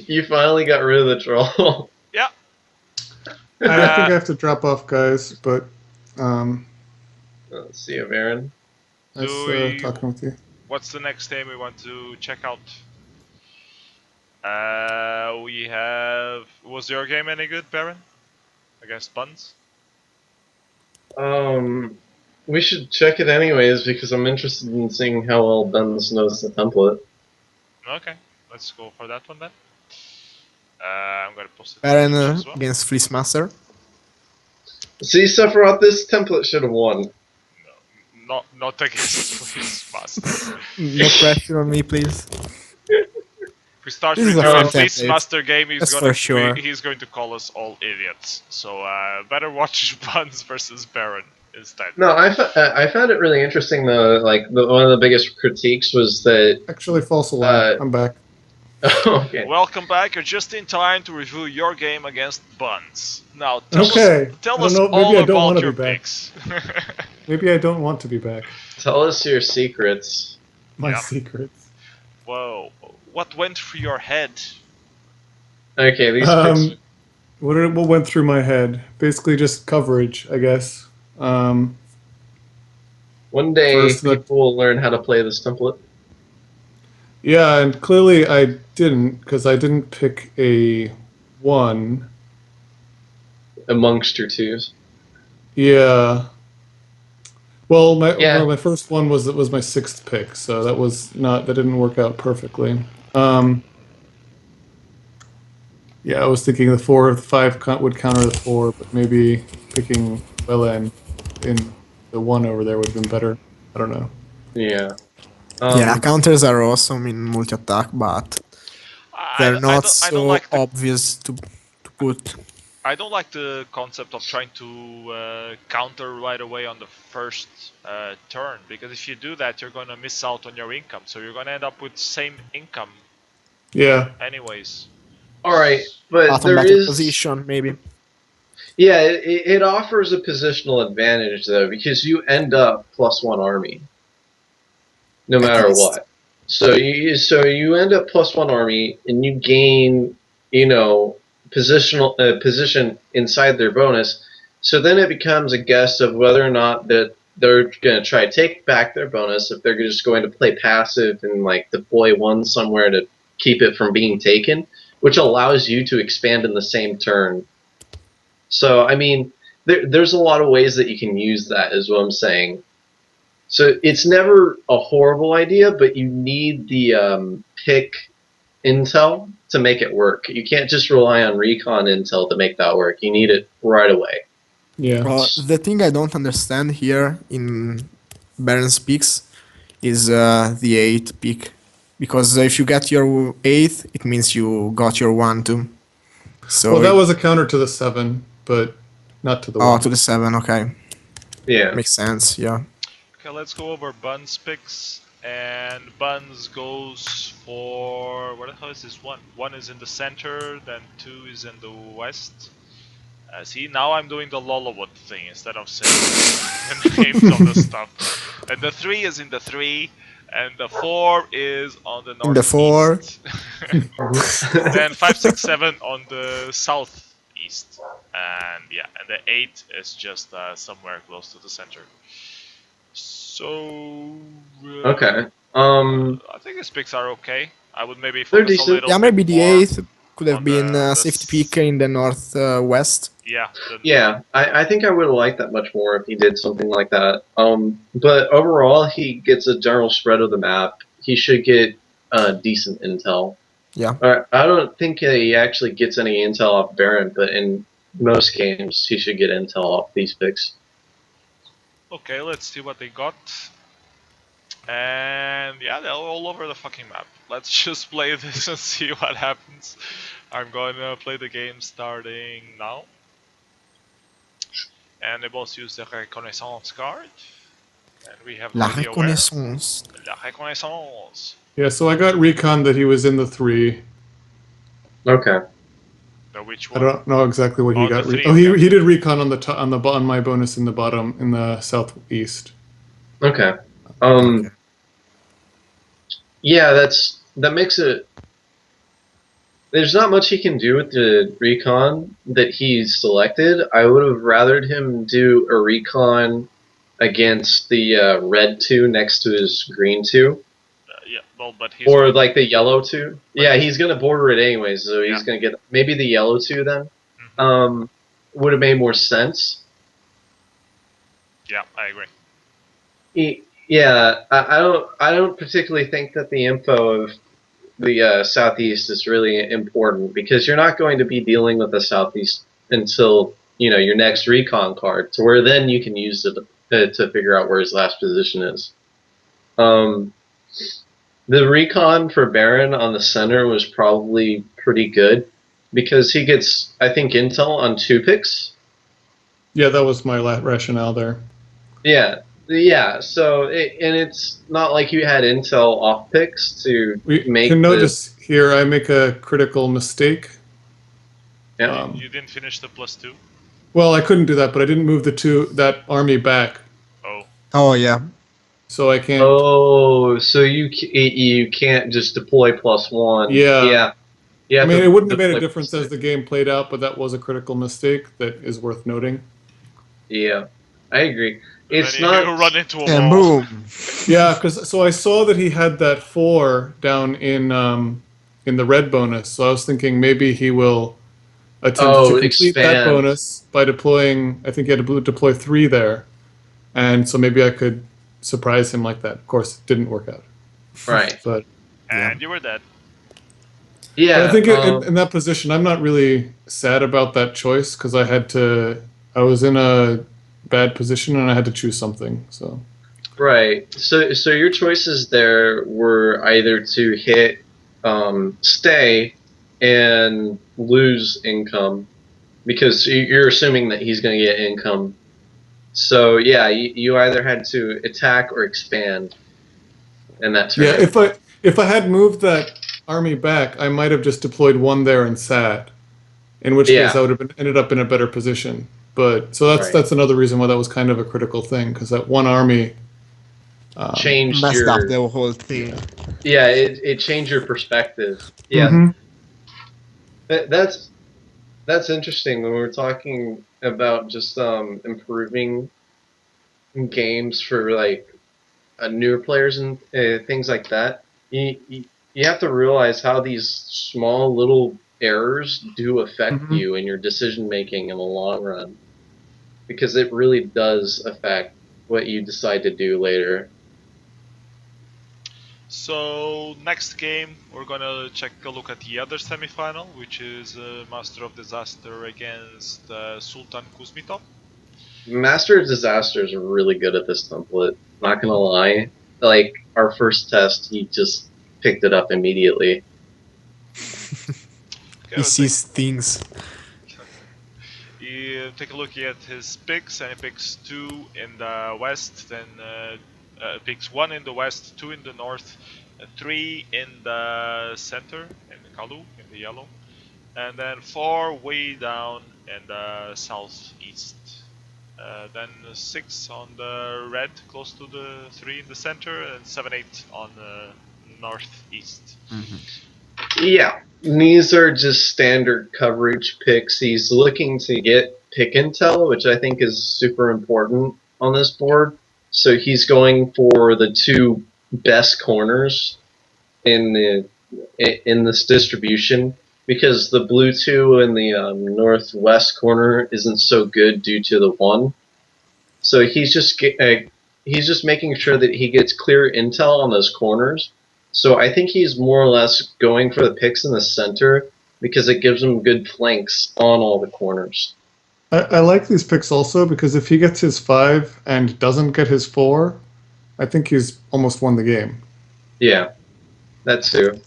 You finally got rid of the troll. Yeah. I think I have to drop off, guys, but Let's see if Aaron. nice Do you- talking with you. What's the next game we want to check out? We have. Was your game any good, Baron? Against Buns? We should check it anyways because I'm interested in seeing how well Benz knows the template. Okay, let's go for that one then. I'm gonna post it Baron as well. against Fleecemaster. See, Sephiroth, this template should have won. Not against Police Master. No pressure on me, please. If we start This is a reviewing fun Police template. Master game, That's for sure. he's going to call us all idiots. So better watch Buns versus Baron instead. No, I found it really interesting though. Like one of the biggest critiques was that. Actually, false alarm. I'm back. Okay. Welcome back. You're just in time to review your game against Buns. Now tell Okay. us, tell I us don't know, maybe all I don't about wanna your be back. picks. Maybe I don't want to be back. Tell us your secrets. My Yeah. secrets. Whoa, what went through your head? Okay, these picks. What went through my head? Basically, just coverage, I guess. One day First, people will learn how to play this template. Yeah, and clearly I didn't because I didn't pick a 1. amongst your twos. Yeah. Well, Yeah. my first one was my sixth pick, so that didn't work out perfectly. Yeah, I was thinking the 4 or the 5 would counter the 4, but maybe picking Wella in the 1 over there would have been better. I don't know. Yeah. Yeah, counters are awesome in multi-attack, but they're not I don't so like the obvious to put. I don't like the concept of trying to counter right away on the first turn, because if you do that, you're gonna miss out on your income. So you're gonna end up with same income Yeah. anyways. All right, but Bottom there better is. position, maybe. Yeah, it offers a positional advantage though, because you end up +1 army no At matter least. what. So you end up +1 army, and you gain, position inside their bonus. So then it becomes a guess of whether or not that they're going to try to take back their bonus, if they're just going to play passive and like deploy one somewhere to keep it from being taken, which allows you to expand in the same turn. So I mean, there's a lot of ways that you can use that, is what I'm saying. So it's never a horrible idea, but you need the pick intel to make it work. You can't just rely on recon intel to make that work. You need it right away. Yeah. The thing I don't understand here in Baron's picks is the 8 pick. Because if you get your 8th, it means you got your 1 too. So Well, that was a counter to the 7, but not to the 1. to the 7, okay. Yeah. Makes sense, yeah. Okay, let's go over Buns picks. And Buns goes for, where the hell is this one? 1 is in the center, then 2 is in the west. See, now I'm doing the Lollywood thing instead of saying the names of the stuff. And the 3 is in the 3, and the 4 is on the northeast. In the 4. Then 5, 6, 7 on the southeast. And yeah, and the 8 is just somewhere close to the center. So Okay. I think his picks are okay. I would maybe They're focus a decent. little Yeah, bit maybe the more 8th could have on been the safety pick in the northwest. Yeah. Yeah, I think I would have liked that much more if he did something like that. But overall, he gets a general spread of the map. He should get decent intel. Yeah. I don't think he actually gets any intel off Baron, but in most games, he should get intel off these picks. Okay, let's see what they got. And yeah, they're all over the fucking map. Let's just play this and see what happens. I'm going to play the game starting now. And they both use the reconnaissance card. And we have La radio aware. reconnaissance. La reconnaissance. Yeah, so I got recon that he was in the 3. Okay. The which I one? don't know exactly what he Oh, got. the 3, he okay. he did recon on on my bonus in the bottom in the southeast. Okay. Okay. Yeah, that makes it. There's not much he can do with the recon that he's selected. I would have rathered him do a recon against the red 2 next to his green 2. Yeah, well, but he's Or not- like the yellow 2. Yeah, he's gonna border it anyways, so he's Yeah. gonna get maybe the yellow 2 then. Mhm. Would have made more sense. Yeah, I agree. Yeah, I don't particularly think that the info of the southeast is really important, because you're not going to be dealing with the southeast until your next recon card, to where then you can use it to figure out where his last position is. The recon for Baron on the center was probably pretty good, because he gets, I think, intel on 2 picks. Yeah, that was my rationale there. Yeah. So and it's not like you had intel off picks to We make. can notice here I make a critical mistake. Yeah. You didn't finish the +2? Well, I couldn't do that, but I didn't move that army back, Oh. Oh, yeah. so I can't. Oh, so you can't just deploy +1. Yeah. Yeah. I mean, it wouldn't have made a difference as the game played out, but that was a critical mistake that is worth noting. Yeah, I agree. It's And then not. you run into a And wall. boom. Yeah, so I saw that he had that 4 down in the red bonus, so I was thinking maybe he will attempted to Oh, complete that expand. bonus by deploying. I think he had to deploy 3 there, and so maybe I could surprise him like that. Of course, it didn't work out, Right. but Yeah. And you were dead. I Yeah. think in that position, I'm not really sad about that choice because I had to. I was in a bad position and I had to choose something. So Right. So your choices there were either to hit stay and lose income because you're assuming that he's going to get income. So yeah, you either had to attack or expand in that yeah, turn. if I had moved that army back, I might have just deployed 1 there and sat. In which case, I Yeah. would have ended up in a better position. But so Right. that's another reason why that was kind of a critical thing because that 1 army. Changed Messed up your the whole thing. yeah. It changed your perspective. Yeah. Mhm. That's interesting when we're talking about just improving games for like newer players and things like that. You have to realize how these small little errors do affect Mhm. you in your decision making in the long run because it really does affect what you decide to do later. So next game, we're gonna check a look at the other semifinal, which is Master of Disaster against Sultan Kuzmitov. Master of Disaster is really good at this template. Not gonna lie, like our first test, he just picked it up immediately. Okay, He let's take sees things. you take a look at his picks, and he picks 2 in the west, then picks 1 in the west, 2 in the north, 3 in the center, in the Kalu, in the yellow, and then 4 way down in the southeast. Then 6 on the red, close to the 3 in the center, and 7, 8 on the northeast. Yeah, these are just standard coverage picks. He's looking to get pick intel, which I think is super important on this board. So he's going for the 2 best corners in this distribution because the blue 2 in the northwest corner isn't so good due to the 1. So he's just making sure that he gets clear intel on those corners. So I think he's more or less going for the picks in the center because it gives him good flanks on all the corners. I like these picks also because if he gets his 5 and doesn't get his 4, I think he's almost won the game. Yeah, that too.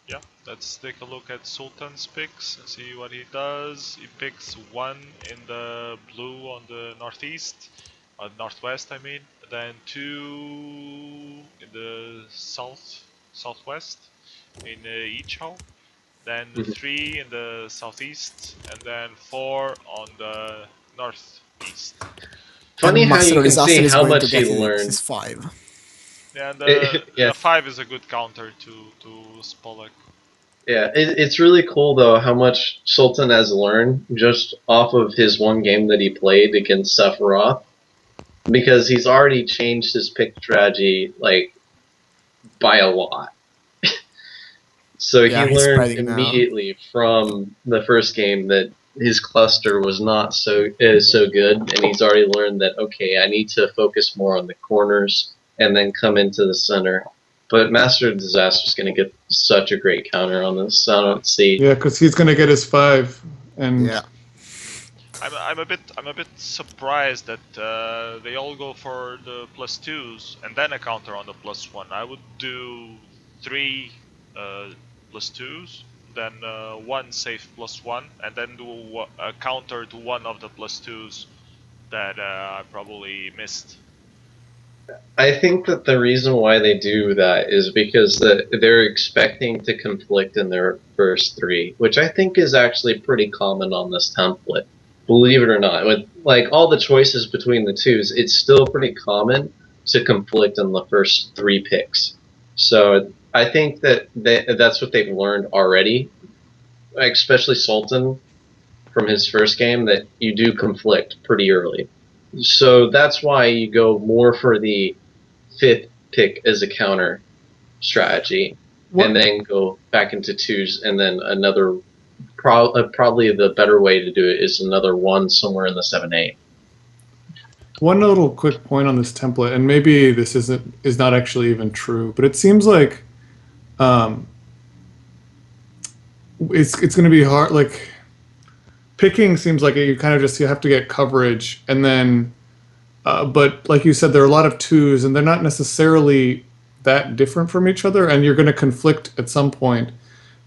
Yeah, let's take a look at Sultan's picks and see what he does. He picks 1 in the blue on the northeast, northwest I mean, then 2 in the southwest in Ichao, then Mhm. 3 in the southeast, and then 4 on the northeast. Funny And how Master you of can Disaster see is how going to much he get learned. his 5. And Yeah, the 5 is a good counter to Spolek. yeah. It's really cool though how much Sultan has learned just off of his one game that he played against Sephiroth because he's already changed his pick strategy like by a lot. So he Yeah, he's learned spreading now. immediately from the first game that his cluster was not so good, and he's already learned that okay, I need to focus more on the corners and then come into the center. But Master of Disaster is going to get such a great counter on this. I don't see. Yeah, because he's going to get his 5, and Yeah. I'm a bit surprised that they all go for the +2s and then a counter on the +1. I would do 3 +2s, then 1 safe +1, and then do a counter to one of the +2s that I probably missed. I think that the reason why they do that is because they're expecting to conflict in their first 3, which I think is actually pretty common on this template. Believe it or not, with like all the choices between the 2s, it's still pretty common to conflict in the first 3 picks. So I think that that's what they've learned already, like, especially Sultan from his first game, that you do conflict pretty early. So that's why you go more for the 5th pick as a counter strategy, and what then go back into 2s, and then another probably the better way to do it is another 1 somewhere in the 7-8. One little quick point on this template, and maybe this is not actually even true, but it seems like um, it's going to be hard. Like picking seems like you kind of just you have to get coverage, and then but like you said, there are a lot of twos, and they're not necessarily that different from each other, and you're going to conflict at some point.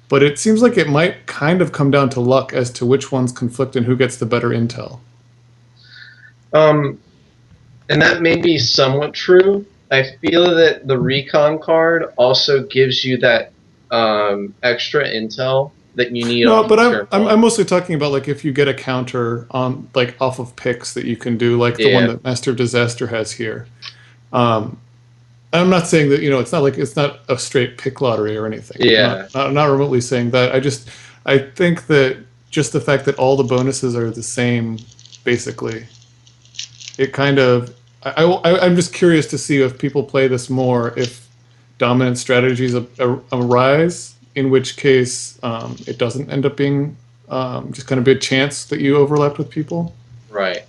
But it seems like it might kind of come down to luck as to which ones conflict and who gets the better intel. And that may be somewhat true. I feel that the recon card also gives you that extra intel that you need. No, off but of I'm, turn I'm one. I'm mostly talking about like if you get a counter on like off of picks that you can do, like the one Yeah. that Master of Disaster has here. Um, I'm not saying that it's not like it's not a straight pick lottery or anything. Yeah. Not remotely saying that. I think that just the fact that all the bonuses are the same, basically, it kind of. I'm just curious to see if people play this more, if dominant strategies arise, in which case it doesn't end up being just kind of a chance that you overlapped with people. Right.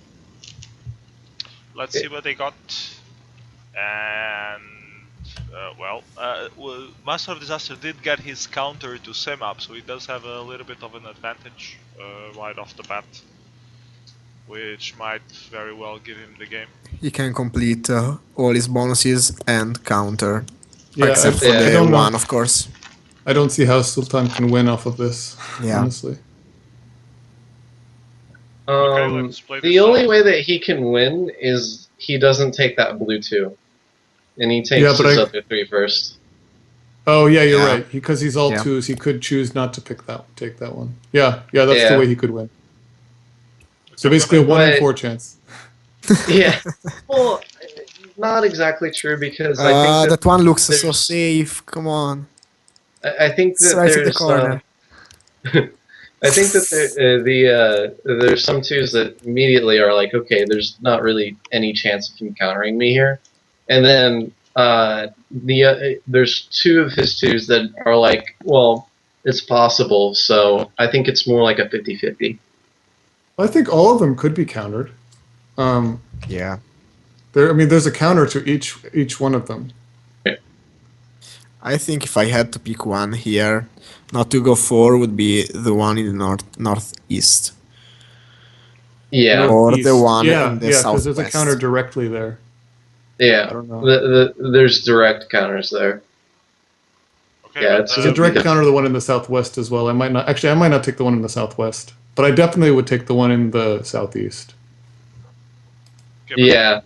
Let's see what they got. And Master of Disaster did get his counter to sim up, so he does have a little bit of an advantage right off the bat, which might very well give him the game. He can complete all his bonuses and counter, Yeah, except for I the don't know. one, of course. I don't see how Sultan can win off of this. Yeah. Honestly. Let's play The this only out. way that he can win is he doesn't take that blue 2. And he takes Yeah, but his I- other 3 first. Oh yeah, you're Yeah. right. Because he's all Yeah. twos, he could choose not to take that one. Yeah, that's the Yeah. way he could win. So I'm basically, a gonna- 1 in But- 4 chance. Yeah. Well, not exactly true because I think That one looks so there's- safe. Come on. I think It's that right in the there's corner. I think that there's some twos that immediately are like, okay, there's not really any chance of him countering me here, and then there's 2 of his twos that are like, well, it's possible. So I think it's more like a 50-50. I think all of them could be countered. Yeah. There's a counter to each one of them. I think if I had to pick one here, not to go for would be the one in the northeast. Yeah, Or the Northeast. one yeah, in the because there's a southwest. counter directly there. yeah. I don't know. There's direct counters there. Okay, Yeah, but, it's There's a Yeah. direct counter to the one in the southwest as well. I might not take the one in the southwest, but I definitely would take the one in the southeast. okay, but Yeah.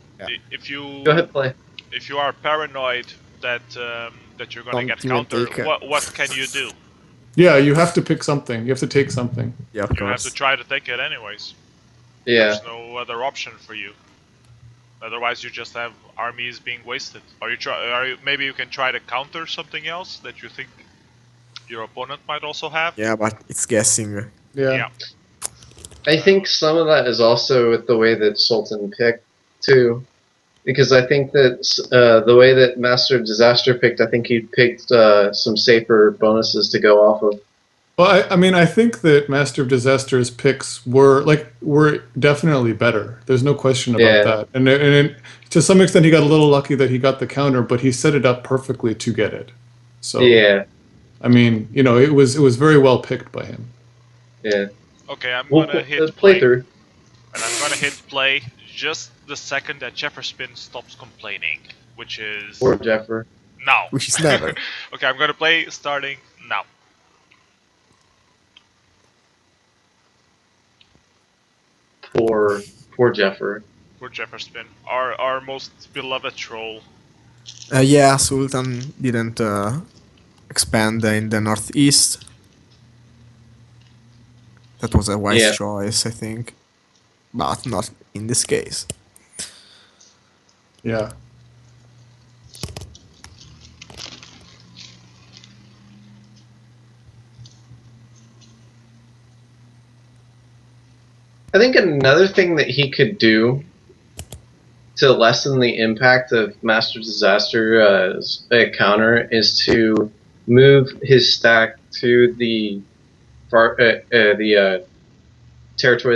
if you Go ahead, play. if you are paranoid that that you're gonna Don't get even countered, take it. what can you do? Yeah, you have to pick something. You have to take something. Yeah, of You have to course. try to take it anyways. Yeah. There's no other option for you. Otherwise, you just have armies being wasted. Maybe you can try to counter something else that you think your opponent might also have. Yeah, but it's guessing. Yeah. I think some of that is also with the way that Sultan picked too, because I think that the way that Master of Disaster picked, I think he picked some safer bonuses to go off of. Well, I think that Master of Disaster's picks were definitely better. There's no question about Yeah. that. And to some extent, he got a little lucky that he got the counter, but he set it up perfectly to get it. So Yeah, it was very well picked by him. yeah. Okay, I'm We'll gonna hit play play, through. and I'm gonna hit play just the second that Jefferson stops complaining, which is Poor Jeffer. now. Which is never. Okay, I'm gonna play starting now. Poor Jeffer. For Jefferson, our most beloved troll. Yeah, Sultan didn't expand in the northeast. That was a wise Yeah. choice, I think. But not in this case. Yeah. I think another thing that he could do to lessen the impact of Master Disaster's counter is to move his stack to the territory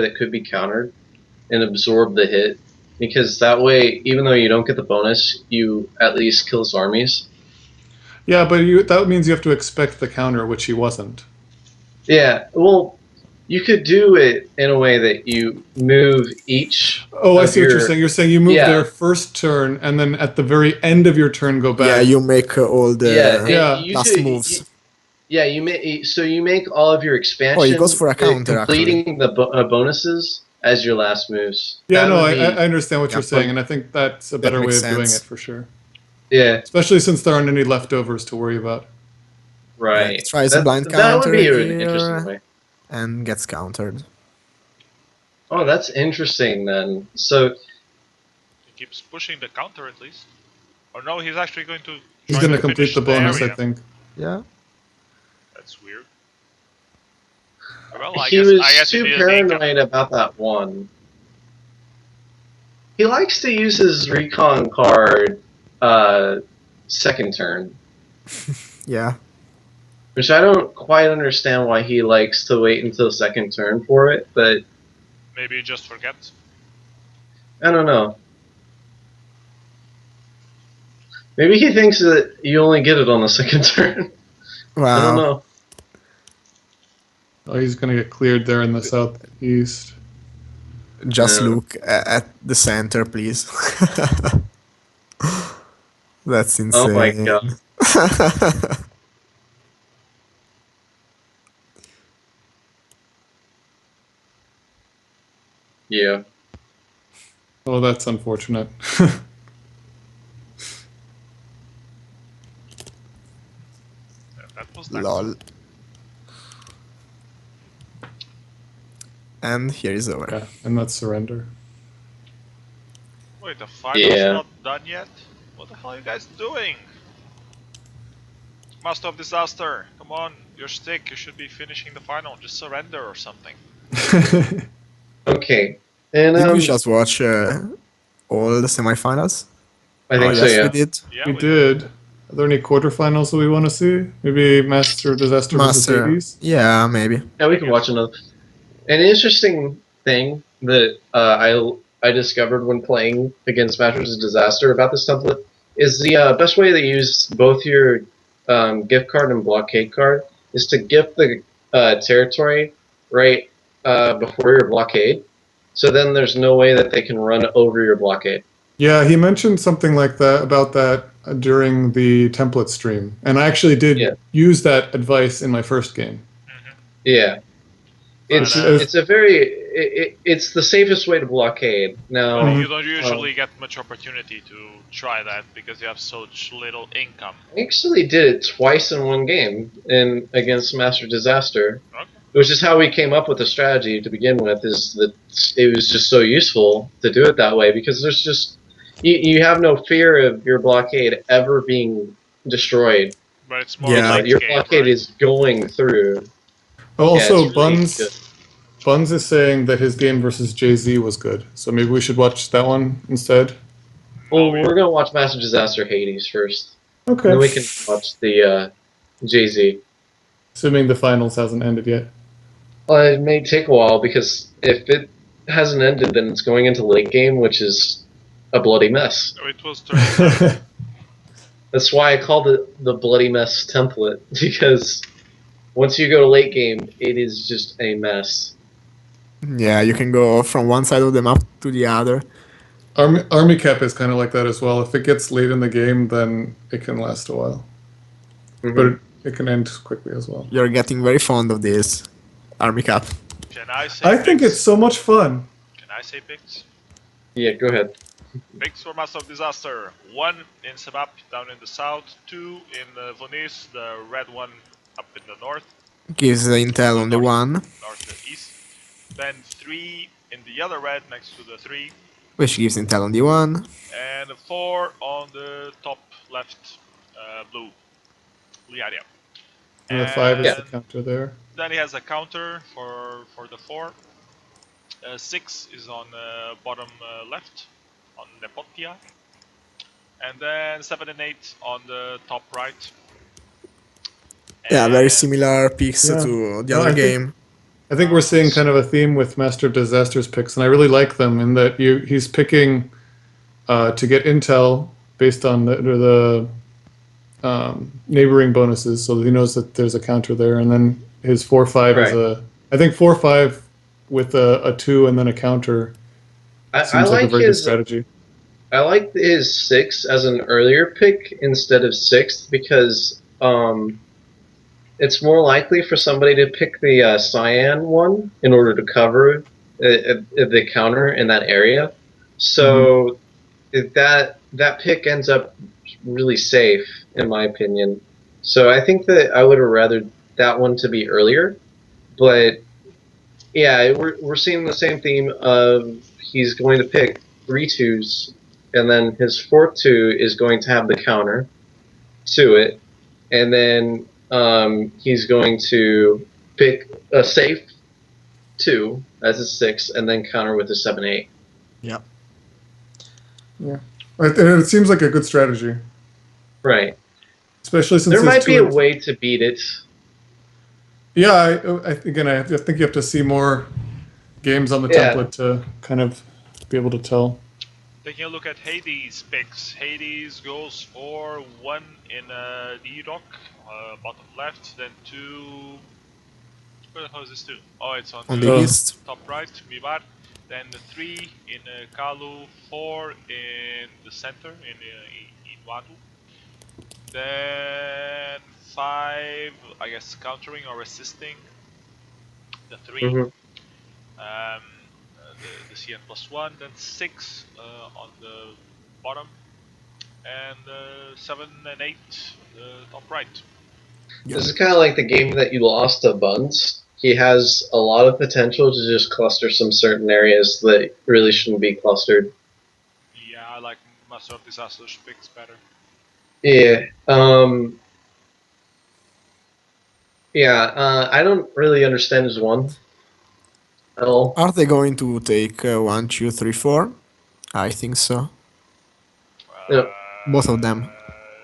that could be countered and absorb the hit, because that way, even though you don't get the bonus, you at least kill his armies. Yeah, but that means you have to expect the counter, which he wasn't. Yeah, well, you could do it in a way that you move each Oh, I of see what you're your saying. You're saying you move yeah there first turn, and then at the very end of your turn go back. Yeah, you make all the yeah, and Yeah. you last could moves. yeah you make all of your Oh, he goes expansion for a counter, completing the bonuses as your last moves. Yeah, That no, would I be understand what Yeah. you're saying, and I think that's a That better way makes of doing sense. it for sure. yeah Especially since there aren't any leftovers to worry about. Yeah, he right. tries a blind That would counter be an interesting here way. and gets countered. Oh, that's interesting then. So He keeps pushing the counter at least. Or no, he's actually going to He's try going to to complete finish the bonus, I area. think. Yeah. That's weird. Well, I he guess was he too didn't make him. paranoid about that one. He likes to use his recon card second turn, Yeah. which I don't quite understand why he likes to wait until second turn for it, but Maybe he just forgets. I don't know. Maybe he thinks that you only get it on the second turn. I don't Wow. know. Oh, he's going to get cleared there in the southeast. Just Yeah. look at the center, please. That's insane. Oh my god. Yeah. Oh, that's unfortunate. That was nice. Lol. And here is over. Yeah, and that's surrender. Wait, the final's Yeah. not done yet? What the hell are you guys doing? Master of Disaster, come on, you're stick, you should be finishing the final, just surrender or something. Okay. And Did we just watch all the semifinals? I think Oh, so, yes, yeah. we did. Yeah, We did. Are there any quarterfinals that we want to see? Maybe Master of Disaster versus Master. Hades? Yeah, maybe. Yeah, we can watch another. An interesting thing that I discovered when playing against Masters of Disaster about this template is the best way to use both your gift card and blockade card is to gift the territory right before your blockade. So then there's no way that they can run over your blockade. Yeah, he mentioned something like that about that during the template stream. And I actually did Yeah. use that advice in my first game. Yeah. But, It's a very it's the safest way to blockade. Now but you don't usually get much opportunity to try that because you have such little income. I actually did it twice in one game in against Master Disaster, Okay. which is how we came up with the strategy to begin with. Is that it was just so useful to do it that way because there's just you have no fear of your blockade ever being destroyed. But it's more Yeah. late Your game, blockade right? is going through. Oh, Yeah, also, it's really good. Buns is saying that his game versus Jay-Z was good. So maybe we should watch that one instead. Well, we- we're gonna watch Master Disaster Hades first, Okay. and then we can watch the Jay-Z. Assuming the finals hasn't ended yet. Well, it may take a while because if it hasn't ended, then it's going into late game, which is a bloody mess. It was 37. That's why I called it the bloody mess template, because once you go to late game, it is just a mess. Yeah, you can go from one side of the map to the other. Army Cap is kind of like that as well. If it gets late in the game, then it can last a while. But it can end quickly as well. You're getting very fond of this army cap. Can I say I think picks? it's so much fun. Can I say picks? Yeah, go ahead. Picks for Master of Disaster. 1 in Sebap, down in the south. 2 in Venice, the red one up in the north. Gives the intel on the one, Northeast. Then 3 in the other red next to the 3. which gives intel on the one. And 4 on the top left blue area. And the 5 is the And counter there. then he has a counter for the 4. 6 is on bottom left on Nepotia. And then 7 and 8 on the top right. Yeah, very And similar picks Yeah. to the No, other I think- game. I think we're seeing kind of a theme with Master of Disaster's picks, and I really like them in that he's picking to get intel based on the neighboring bonuses, so that he knows that there's a counter there, and then his 4-5 is Right. I think 4-5 with a 2 and then a counter I seems like a like very good his strategy. I like his 6 as an earlier pick instead of 6th because it's more likely for somebody to pick the cyan one in order to cover the counter in that area. So if that pick ends up really safe, in my opinion. So I think that I would have rather that one to be earlier. But yeah, we're seeing the same theme of he's going to pick 3 2s, and then his 4th 2 is going to have the counter to it, and then he's going to pick a safe 2 as a 6, and then counter with a 7 8. Yeah. Yeah, and it seems like a good strategy, Right. especially since There his might be a 2. way to beat it. Yeah, I think you have to see more games on the Yeah. template to kind of be able to tell. taking a look at Hades picks. Hades goes for 1 in the rock, bottom left, then 2. Where the hell is this 2? Oh, it's on On the the Oh. east. top right, Mibar. Then the 3 in Kalu, 4 in the center in Wadu. Then 5, I guess, countering or assisting the 3. Mhm. The CN +1. Then 6 on the bottom, and 7 and 8 the top right. This is kind of like the game that you lost to Buns. He has a lot of potential to just cluster some certain areas that really shouldn't be clustered. Yeah, I like Master of Disasters picks better. Yeah. I don't really understand his one at all. Are they going to take 1, 2, 3, 4? I think so. Yep. Both of them.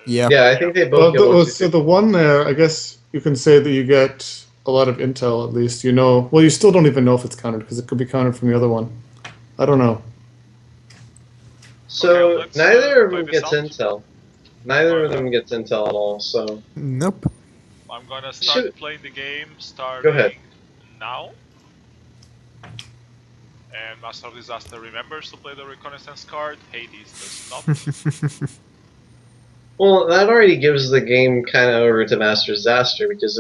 Yeah. Yeah, I think they Well, both get one, two, so three. the one there, I guess you can say that you get a lot of intel at least. You know, well, you still don't even know if it's counted because it could be counted from the other one. I don't know. So Okay, let's, neither of play them this gets out. intel. Neither of them gets intel at all. So Nope. I'm gonna start Shoot. playing the game starting Go ahead. now. And Master of Disaster remembers to play the reconnaissance card. Hades does not. well, that already gives the game kind of over to Master Disaster because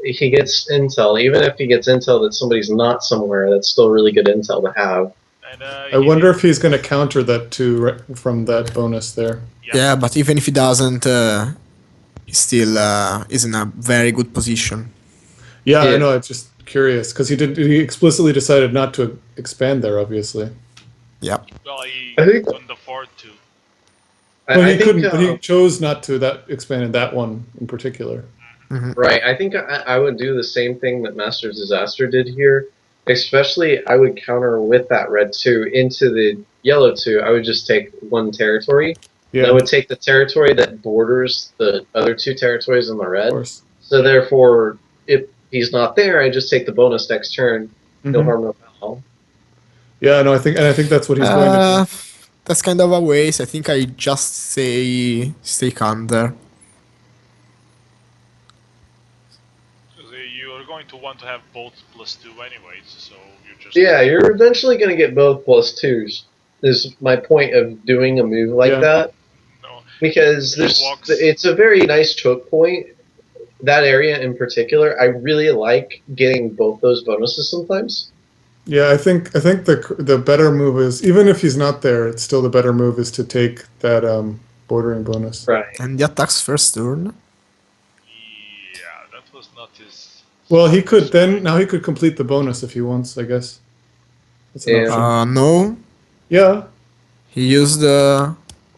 he gets intel. Even if he gets intel that somebody's not somewhere, that's still really good intel to have. And I wonder if he's going to counter that too from that bonus there. Yeah, but even if he doesn't, he still is in a very good position. Yeah, Yeah. I know. It's just curious because he explicitly decided not to expand there. Obviously, Yeah. Well, he I think- couldn't afford to. well, I he think, couldn't, but he chose not to expand in that one in particular. right. I think I would do the same thing that Master Disaster did here. Especially, I would counter with that red 2 into the yellow 2. I would just take one territory. And I Yeah, would take the territory that borders the other 2 territories in the of red. course. So therefore, if he's not there, I just take the bonus next turn. No Mhm. harm, no foul. Yeah, no, I think that's what he's going to do. That's kind of a waste. I think I just say stay under. Because you are going to want to have both +2 anyways, so you're just. Yeah, you're eventually going to get both +2s. Is my point of doing a move like Yeah. that. No. Because Walks. it's a very nice choke point. That area in particular, I really like getting both those bonuses sometimes. Yeah, I think the better move is, even if he's not there, it's still the better move is to take that bordering bonus. Right. And the attacks first turn. Yeah, that was not his. Well, he could then now he could complete the bonus if he wants, I guess. That's an Yeah. option. No. Yeah. He used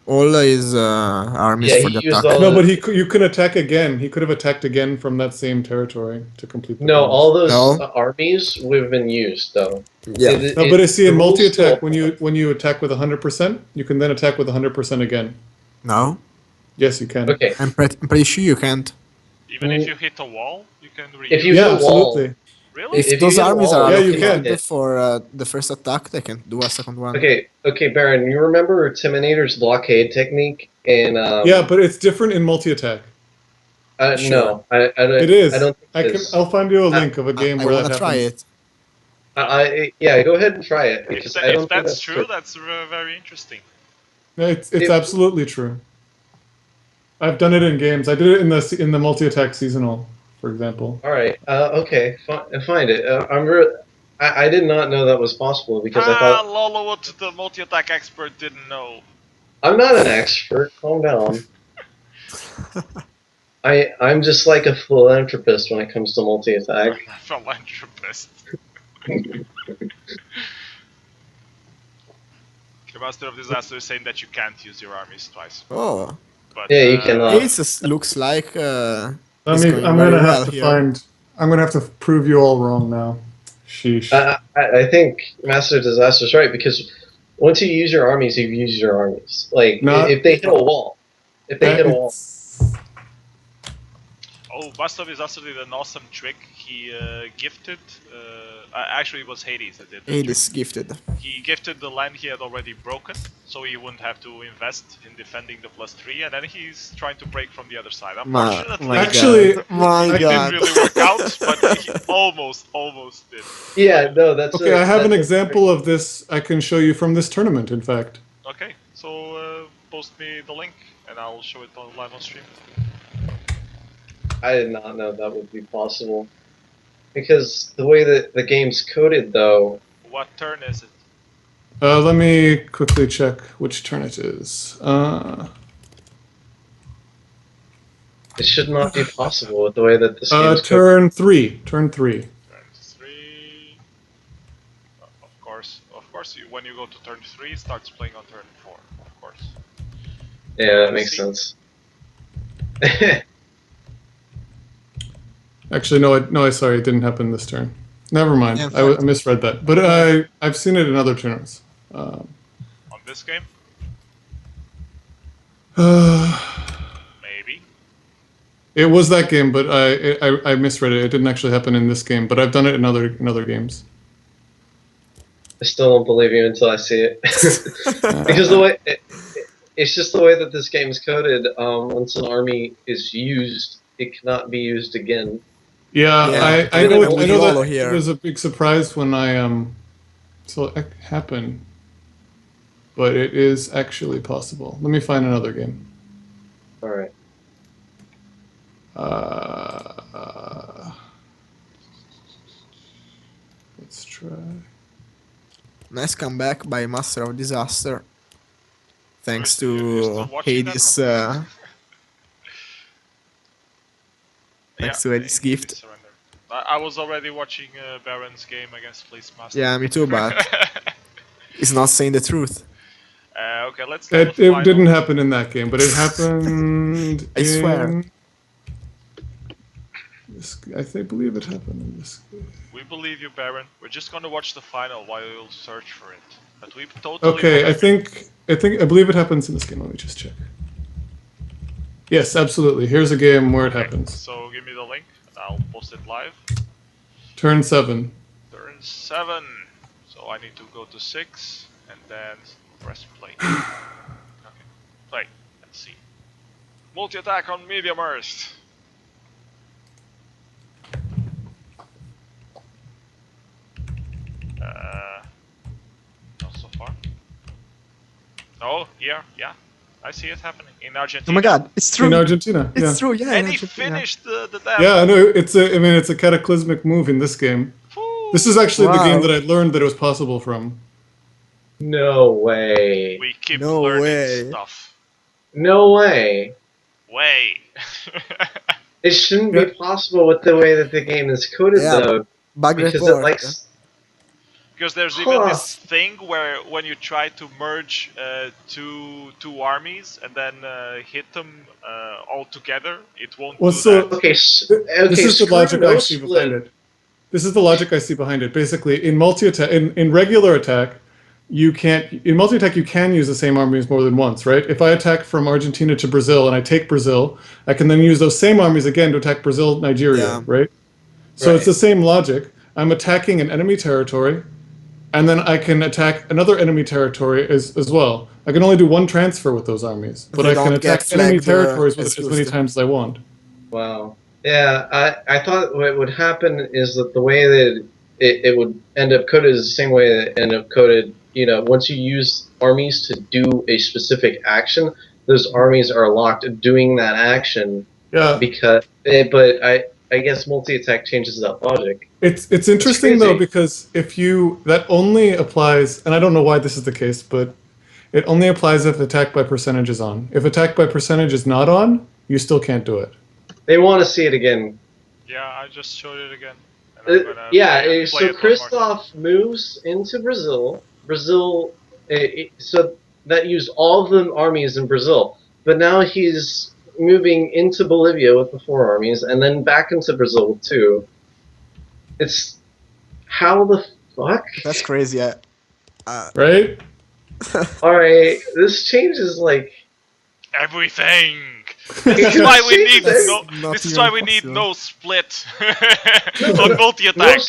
all his armies Yeah, for he the used attack. all- No, but you can attack again. He could have attacked again from that same territory to complete the No, bonus. all those No. Armies would have been used though. Yeah. No, but I see the in rules multi-attack still when you attack with 100%, you can then attack with 100% again. No. Yes, you can. Okay. I'm pretty sure you can't. Even if you hit a wall, you can reuse. If you Yeah, hit a wall, absolutely. Really? If If you those hit a armies wall, are Yeah, you allocated can. for the first attack, they can do a second one. okay, Baron, you remember Terminator's blockade technique in Yeah, but it's different in multi-attack. Sure. no, I It is. don't think it is. I'll find you a link of a game I where wanna that try happens. it. Yeah, go ahead and try it If, because tha- I don't if think that's that's true, that's very interesting. No, it's It- absolutely true. I've done it in games. I did it in the multi-attack seasonal, for example. All right. Okay. Find it. I did not know that was possible because I thought Lolo, what the multi-attack expert didn't know. I'm not an expert. Calm down. I'm just like a philanthropist when it comes to multi-attack. Philanthropist. The Master of Disaster is saying that you can't use your armies twice. Oh, But, Yeah, you cannot. it looks like I it's mean, going I'm very gonna well have to here. find. I'm gonna have to prove you all wrong now. Sheesh. I think Master of Disaster is right because once you use your armies, you've used your armies. Like Not- if they hit a wall, if they hit a wall. It's- Oh, Master of Disaster did an awesome trick. He gifted. Actually, it was Hades that did. It is gifted. He gifted the land he had already broken, so he wouldn't have to invest in defending the +3, and then he's trying to break from the other side. Unfortunately, My Actually, God. My it God. didn't really work out, but he almost did. Yeah, no, that's Okay, I have an that's example of this I can show you from this tournament, in fact. Okay, so post me the link, and I'll show it live on stream. I did not know that would be possible. Because the way that the game's coded, though, What turn is it? Let me quickly check which turn it is. it should not be possible with the way that this game's coded. Turn 3. Turn 3. Turn 3. Of course, when you go to turn 3, it starts playing on turn 4. Of course. Yeah, that makes sense. Actually, no, sorry, it didn't happen this turn. Never mind. Yeah, I misread that. But I've seen it in other turns. On this game, It maybe. was that game, but I misread it. It didn't actually happen in this game, but I've done it in other games. I still don't believe you until I see it. Because the way it's just the way that this game is coded. Once an army is used, it cannot be used again. Yeah, Yeah, I know. I know Lolo that here. it was a big surprise when I so it happened, but it is actually possible. Let me find another game. All right. Let's try. Nice comeback by Master of Disaster. Thanks You're still to watching that Hades. one? Thanks to Hades' he gift. surrendered. I was already watching Baron's game against Police Master. Yeah, me too, but he's not saying the truth. Okay, let's go to It final. didn't happen in that game, but it happened. I swear. in believe it happened in this game. We believe you, Baron. We're just gonna watch the final while you'll search for it. But we totally. Okay, I believe it happens in this game. Let me just check. Yes, absolutely. Here's a game where it happens. So give me the link, and I'll post it live. Turn 7. Turn 7. So I need to go to 6 and then press play. Okay, play. Let's see. Multi-attack on medium earth. Not so far. Oh, here, yeah. I see it happening in Argentina. Oh my God, it's true. In Argentina. It's yeah. true. Yeah. And in he Argentina. finished the dam. Yeah, I know. It's a cataclysmic move in this game. Woo. This is actually the Wow. game that I learned that it was possible from. No way. We keep No learning way. stuff. No way. Way. It shouldn't Yeah. be possible with the way that the game is coded, Yeah. though, Bug because it report. likes. Because there's even Huh. this thing where when you try to merge two armies and then hit them all together, it won't Well, do so- that. Okay. Okay. This is the screw logic no I see behind split. it. This is the logic I see behind it. Basically, in multi-attack, in regular attack, you can't in multi-attack you can use the same armies more than once, right? If I attack from Argentina to Brazil and I take Brazil, I can then use those same armies again to attack Brazil, Nigeria, Yeah. right? So it's Right. the same logic. I'm attacking an enemy territory, and then I can attack another enemy territory as well. I can only do one transfer with those armies, but They I can don't get attack enemy flagged territories with as it as many used. times as I want. Wow. Yeah, I thought what would happen is that the way that it would end up coded is the same way that it end up coded. You know, once you use armies to do a specific action, those armies are locked doing that action Yeah, because. But I guess multi-attack changes that logic. it's That's interesting though crazy. because if you that only applies, and I don't know why this is the case, but it only applies if attack by percentage is on. If attack by percentage is not on, you still can't do it. They want to see it again. Yeah, I just showed it again. And I'm gonna Yeah, play so it one more time. Kristoff moves into Brazil. Brazil, so that used all of the armies in Brazil. But now he's moving into Bolivia with the 4 armies, and then back into Brazil with 2. It's how the fuck? That's crazy. Right? All right, this changes like. Everything. This is why we need That's not This is even why we need possible. no split No, on multi-attack.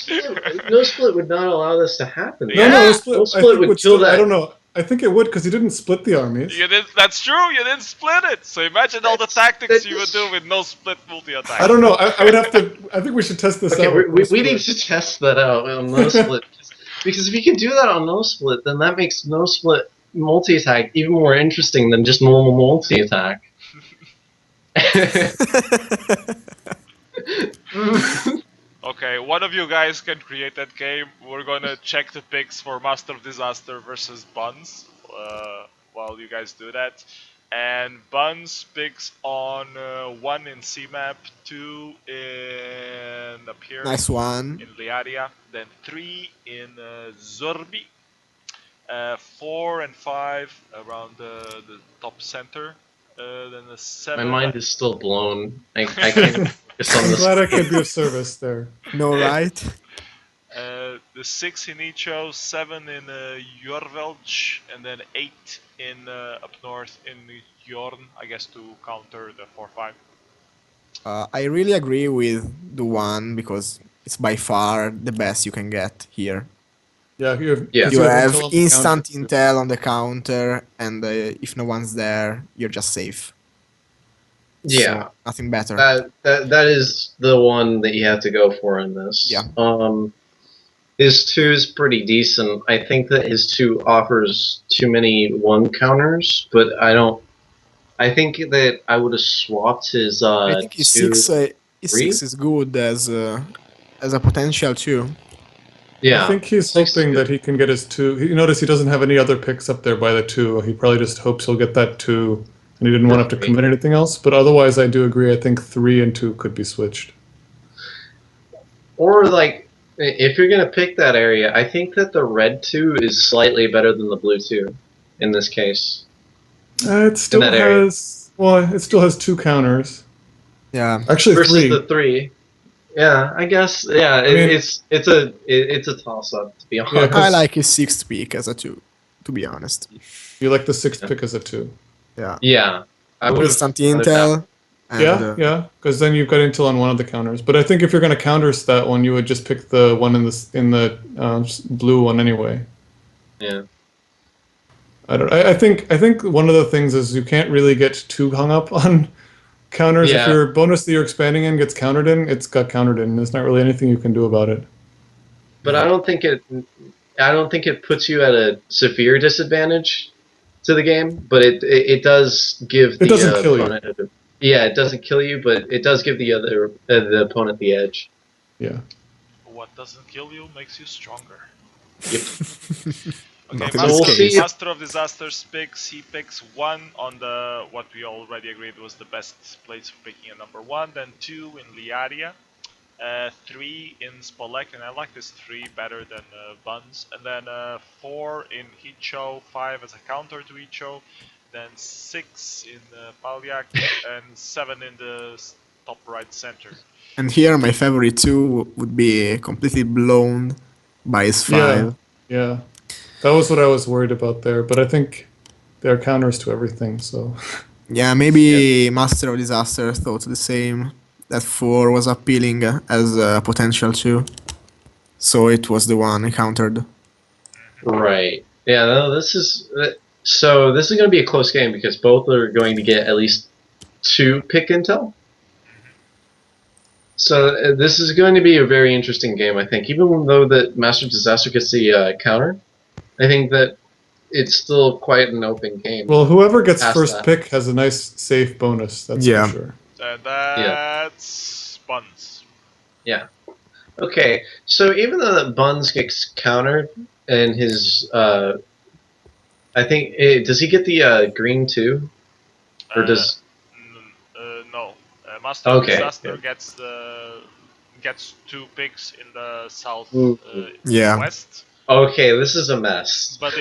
No split would not allow this to happen. No, Yeah. no, No split. I split think would would kill still, I that. don't know. I think it would because he didn't split the armies. You didn't. That's true. You didn't split it. So imagine all the tactics you would do with no split multi-attack. I don't know. I would have to. I think we should test this Okay, out. with we no need split. to test that out on no split. Because if you can do that on no split, then that makes no split multi attack even more interesting than just normal multi attack. Okay, one of you guys can create that game. We're gonna check the picks for Master of Disaster versus Buns while you guys do that. And Buns picks on 1 in CMAP, 2 in up here Nice one. in Liaria, then 3 in Zorbi, 4 and 5 around the top center, then the 7. My mind is still blown. I can't focus on I'm this. glad I could be of service there. No, right? The 6 in Icho, 7 in Jorvelj, and then 8 in up north in Jorn, I guess to counter the 4-5. I really agree with the one because it's by far the best you can get here. Yeah, Yeah. You have intel on the instant counter. intel on the counter, and if no one's there, you're just safe. Yeah. So, nothing better. That is the one that you have to go for in this. Yeah. His 2 is pretty decent. I think that his 2 offers too many 1 counters, but I don't. I think that I would have swapped his. I think his 2. 6 is good as a potential too. Yeah. I think he's 6 is hoping good. that he can get his 2. You notice he doesn't have any other picks up there by the 2. He probably just hopes he'll get that 2, and he didn't want to have to commit anything else. But otherwise, I do agree. I think 3 and 2 could be switched. Or like, if you're gonna pick that area, I think that the red 2 is slightly better than the blue 2, in this case. It still that area. has. Well, it still has 2 counters. Yeah. Actually, Versus 3. the 3. Yeah, I guess. Yeah, mean- it's a toss up to be honest. Yeah, 'cause- I like his 6th pick as a 2, to be honest. You like the 6th pick as a 2. Yeah. Yeah, I would Instant intel. And, Yeah, because then you've got intel on one of the counters. But I think if you're going to counters that one, you would just pick the one in the blue one anyway. Yeah. I think one of the things is you can't really get too hung up on counters. Yeah. If your bonus that you're expanding in gets countered in, it's got countered in. There's not really anything you can do about it. But I don't think it puts you at a severe disadvantage to the game. But it does give the doesn't kill you. opponent. Yeah, it doesn't kill you, but it does give the opponent the edge. Yeah. What doesn't kill you makes you stronger. Yep. Okay, Not in So we'll this see. case. Master of Disasters picks. He picks 1 on the what we already agreed was the best place for picking a number 1. Then 2 in Liaria, 3 in Spolek, and I like this 3 better than Buns. And then 4 in Hicho, 5 as a counter to Hicho. Then 6 in Palyak, and 7 in the top right center. And here my favorite 2 would be completely blown by his 5. Yeah. That was what I was worried about there, but I think there are counters to everything, so. Yeah, maybe Master of Disaster thought the same. That 4 was appealing as a potential 2. So it was the one he countered. Right. Yeah. No. This is so. This is going to be a close game because both are going to get at least 2 pick intel. So this is going to be a very interesting game. I think, even though that Master of Disaster gets the counter, I think that it's still quite an open game. Well, whoever gets Past first that. pick has a nice safe bonus, that's Yeah. for sure. And that's Buns. Yeah. Okay. So even though that Buns gets countered and his, I think, does he get the green too, or does? No. Master of Okay, Disaster yeah. gets 2 picks in the south Ooh. Yeah. west. Okay, this is a mess. But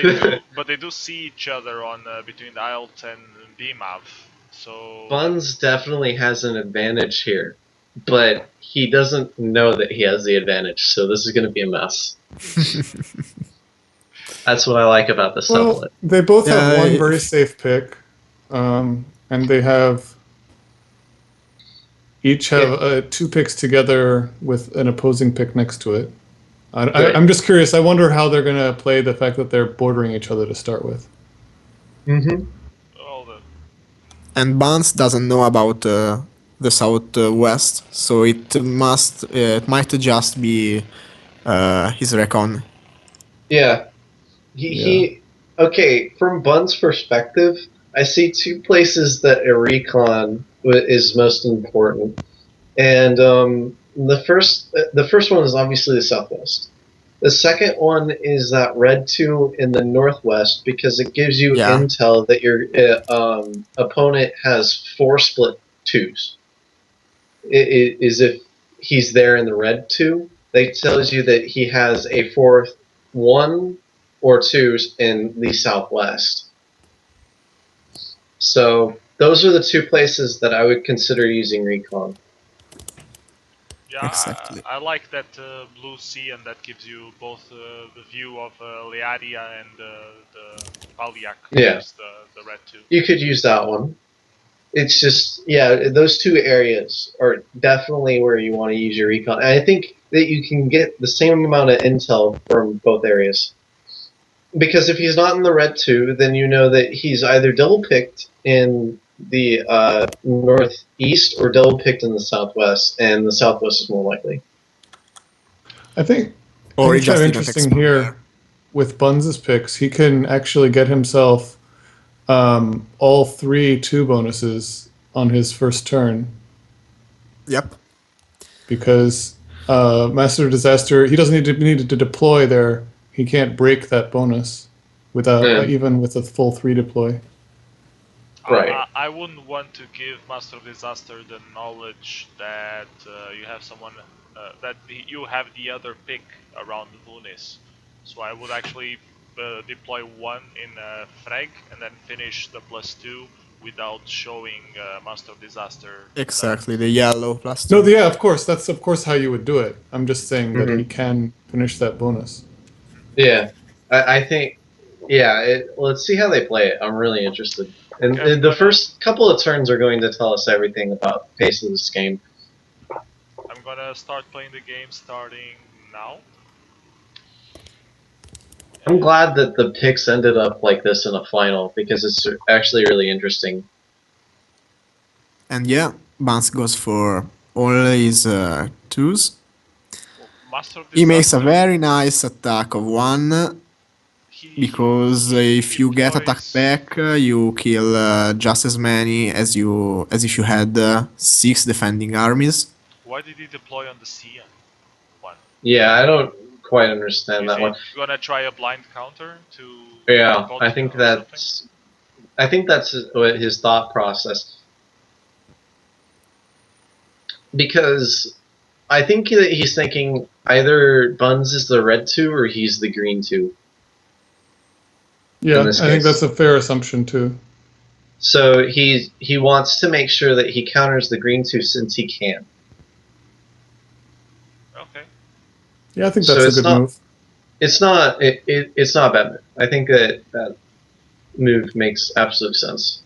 they do see each other on between the IL-10 and BMAV. So Buns definitely has an advantage here, but he doesn't know that he has the advantage. So this is going to be a mess. That's what I like about this Well, template. they both have one Yeah, very safe pick, and they have each have 2 picks together with an opposing pick next to it. Right. I'm just curious. I wonder how they're going to play the fact that they're bordering each other to start with. Mm-hmm. all the And Barnes doesn't know about the southwest, so it might just be his recon. Yeah. Yeah. Okay, from Bun's perspective, I see 2 places that a recon is most important. And the first one is obviously the southwest. The second one is that red 2 in the northwest because it gives you Yeah. intel that your opponent has 4 split 2s. It is if he's there in the red 2, that tells you that he has a fourth 1 or 2s in the southwest. So those are the 2 places that I would consider using recon. yeah, Exactly. I like that blue sea, and that gives you both the view of Leadia and the Palyak, Yeah. which is the red 2. You could use that one. It's just, yeah, those 2 areas are definitely where you want to use your recon. And I think that you can get the same amount of intel from both areas. Because if he's not in the red 2, then you know that he's either double picked in the northeast or double picked in the southwest, and the southwest is more likely. I think Or he it's kind just of didn't interesting expand here there. with Buns' picks. He can actually get himself all 3 2 bonuses on his first turn Yep. because Master of Disaster, he doesn't need to deploy there. He can't break that bonus without Yeah. even with a full 3 deploy. Right. I wouldn't want to give Master of Disaster the knowledge that you have someone that you have the other pick around Lunis. So I would actually deploy 1 in Frag and then finish the +2 without showing Master of Disaster. Exactly, the yellow plus No, 2. yeah, of course. That's of course how you would do it. I'm just saying that he Mhm. can finish that bonus. Yeah. I think, yeah, let's see how they play it. I'm really interested. And Okay, the first couple of turns are going to tell us everything about the pace of this game. I'm gonna start playing the game starting now. I'm glad that the picks ended up like this in a final because it's actually really interesting. And yeah, Barnes goes for all his 2s. Master of He makes a Disaster, very nice attack of 1, because if you get attack deploys- back, you kill just as many as if you had 6 defending armies. Why did he deploy on the Sia one? Yeah, I don't quite understand Is that he one. gonna try a blind counter to Yeah, Vodka or something? I think that's what his thought process. Because I think that he's thinking either Buns is the red 2 or he's the green 2. Yeah, this I think case. that's a fair assumption too. So he wants to make sure that he counters the green 2 since he can. Okay. Yeah, I think So that's a it's good not- move. It's not. It's not a bad move. I think that move makes absolute sense.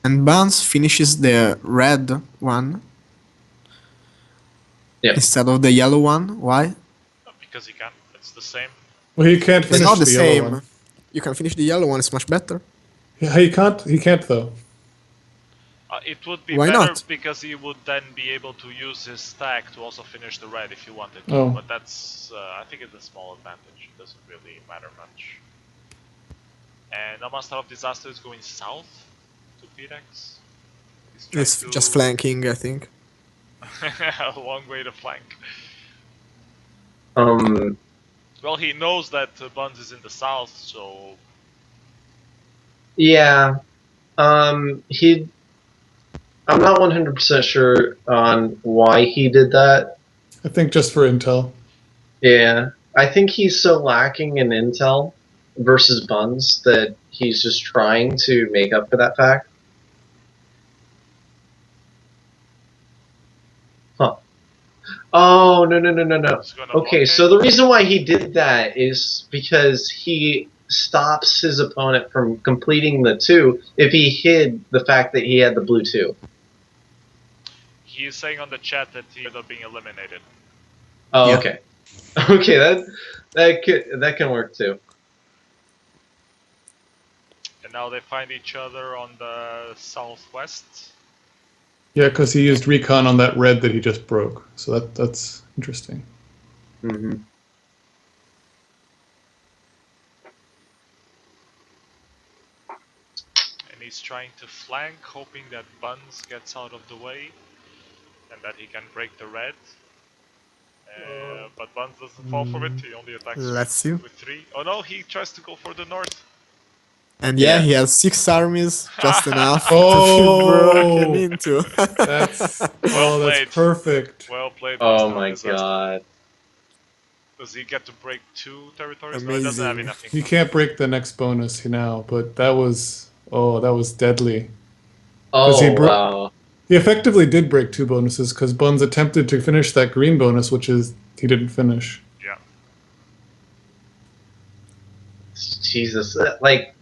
And Buns finishes the red one Yeah. instead of the yellow one. Why? Because he can. It's the same. Well, he can't It's finish not the the yellow same. one. You can finish the yellow one. It's much better. Yeah, he can't. He can't though. It would be Why better not? because he would then be able to use his stack to also finish the red if he wanted to. Oh. But that's, I think it's a small advantage. It doesn't really matter much. And now Master of Disaster is going south to Pirex. He's trying It's to... just flanking, I think. a long way to flank. Um. Well, he knows that Buns is in the south, so... Yeah. He. I'm not 100% sure on why he did that. I think just for intel. Yeah. I think he's so lacking in intel versus Buns that he's just trying to make up for that fact. Huh. Oh, no. He's gonna Okay, blockade. so the reason why he did that is because he stops his opponent from completing the 2 if he hid the fact that he had the blue 2. He is saying on the chat that he ended up being eliminated. Oh, Yeah. okay. Okay, that can work too. And now they find each other on the southwest. Yeah, because he used recon on that red that he just broke. So that's interesting. Mm-hmm. And he's trying to flank, hoping that Buns gets out of the way and that he can break the red. But Buns doesn't fall for it, he only attacks Let's see. with 3. Oh no, he tries to go for the north. And yeah, Yeah. he has 6 armies, just enough to Oh! be broken into. That's Well that's played. perfect. Well played, Oh Master of my Disaster. god. Does he get to break 2 territories? No, he doesn't have Amazing. enough He income. can't break the next bonus now, but that was deadly. Oh he wow. He effectively did break 2 bonuses because Buns attempted to finish that green bonus, which is he didn't finish. Yeah. Jesus. Like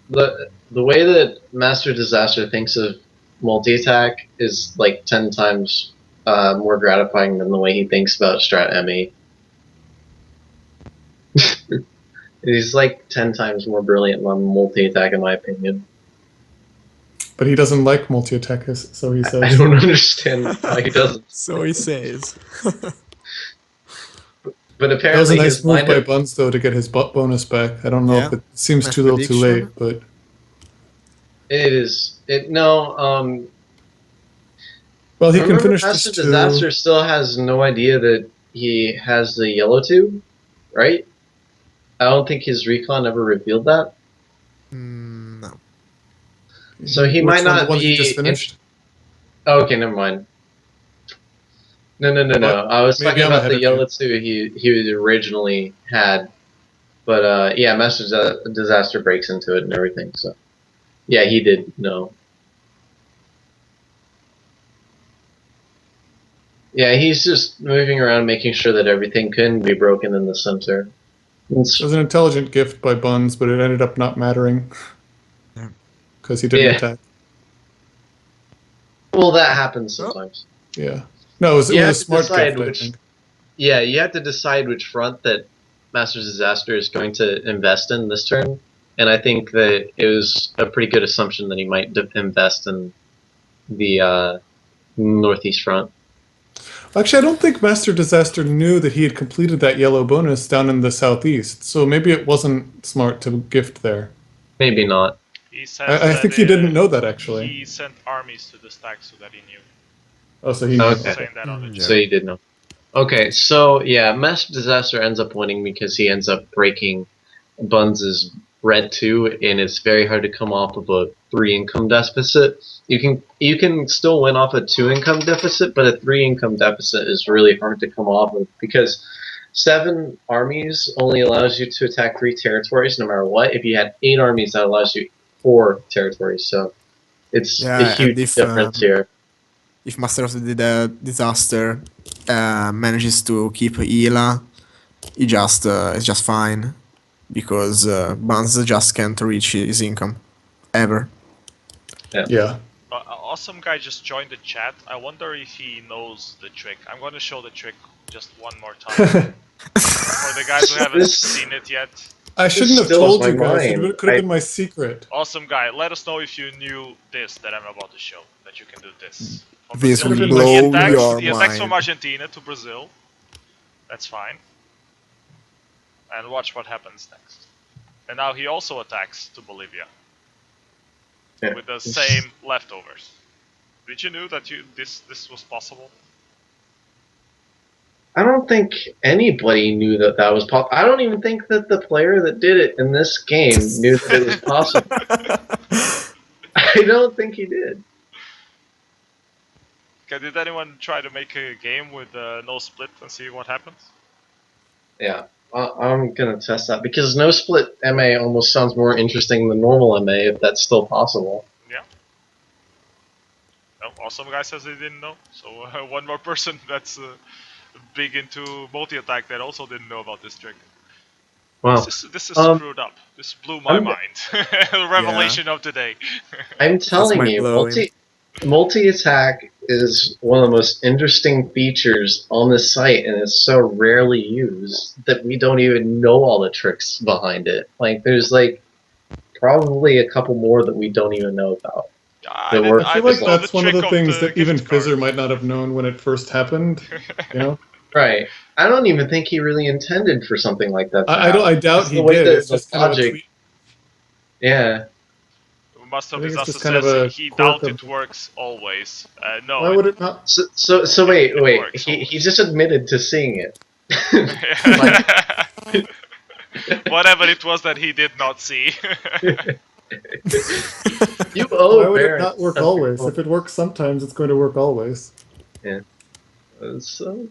the way that Master Disaster thinks of multi-attack is like 10 times more gratifying than the way he thinks about Strat MA. He's like 10 times more brilliant on multi-attack in my opinion. But he doesn't like multi-attack, so he says. I don't understand why he doesn't. So he says. But That was a apparently nice his move line by of Buns, though, to get his bonus back. I don't know Yeah. if it seems Nice too little too prediction. late, but it is it no well, he can remember finish Master this too. Disaster still has no idea that he has the yellow tube, right? I don't think his recon ever revealed that. No. So he Which might one, the not one that you be just finished? Oh, okay, never mind. No. What? I was Maybe talking I'm about ahead the of you. yellow two he originally had, but yeah, Master Disaster breaks into it and everything. So yeah, he did know. Yeah, he's just moving around, making sure that everything couldn't be broken in the center. It was an intelligent gift by Buns, but it ended up not mattering Yeah. because he didn't Yeah. attack. Well, that happens sometimes. Yeah. No, it was You a have to smart decide gift, I which. think. Yeah, you have to decide which front that Master's Disaster is going to invest in this turn, and I think that it was a pretty good assumption that he might invest in the northeast front. Actually, I don't think Master Disaster knew that he had completed that yellow bonus down in the southeast, so maybe it wasn't smart to gift there. Maybe not. He says I that think he didn't know that, actually. he sent armies to the stack so that he knew. Oh, so he knew. Okay. Saying that on the Yeah. chat. So you did know. Okay, so yeah, Master Disaster ends up winning because he ends up breaking Buns' red 2, and it's very hard to come off of a 3 income deficit. You can still win off a 2 income deficit, but a 3 income deficit is really hard to come off of because 7 armies only allows you to attack 3 territories no matter what. If you had 8 armies, that allows you 4 territories. So it's a Yeah, and huge difference here. if Master of the Disaster manages to keep Ela it's just fine because Buns just can't reach his income ever. Yeah. Awesome guy just joined the chat. I wonder if he knows the trick. I'm going to show the trick just one more time for the guys who haven't seen it yet. I shouldn't have still is told my you guys. mind. It could have been my secret. Awesome guy, let us know if you knew this that I'm about to show. That you can do this. From This Brazil, will he blow attacks, your he attacks from mind. Argentina to Brazil. That's fine. And watch what happens next. And now he also attacks to Bolivia Yeah. with the same leftovers. Did you know that this was possible? I don't think anybody knew that that was possible. I don't even think that the player that did it in this game knew that it was possible. I don't think he did. Okay, did anyone try to make a game with no split and see what happens? Yeah, I'm gonna test that because no split MA almost sounds more interesting than normal MA if that's still possible. Yeah. No, awesome guy says he didn't know. So one more person that's big into multi-attack that also didn't know about this trick. Wow. This is screwed up. This blew my I'm- mind. The revelation of today. I'm telling mind you, blowing. multi attack is one of the most interesting features on this site, and it's so rarely used that we don't even know all the tricks behind it. Like, there's like probably a couple more that we don't even know about. I I feel like didn't know that's the one of trick the things that even gift card. Fizzer might not have known when it first happened. You know, Right. I don't even think he really intended for something like that to I don't. I happen. doubt That's he the way did. that It's the just kind of a logic. tweak. Yeah. Master I think it's Disaster just kind of says a he quirk doubt of- it works always. No. Why would it not? So wait. It works He always. just admitted to seeing it. Whatever it was that he did not see. You owe Why would it Baron not work stuff always? before. If it works sometimes, it's going to work always. So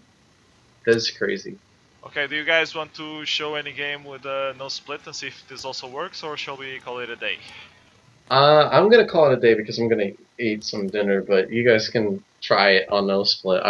that's crazy. Okay, do you guys want to show any game with no split and see if this also works, or shall we call it a day? I'm gonna call it a day because I'm gonna eat some dinner, but you guys can try it on no split.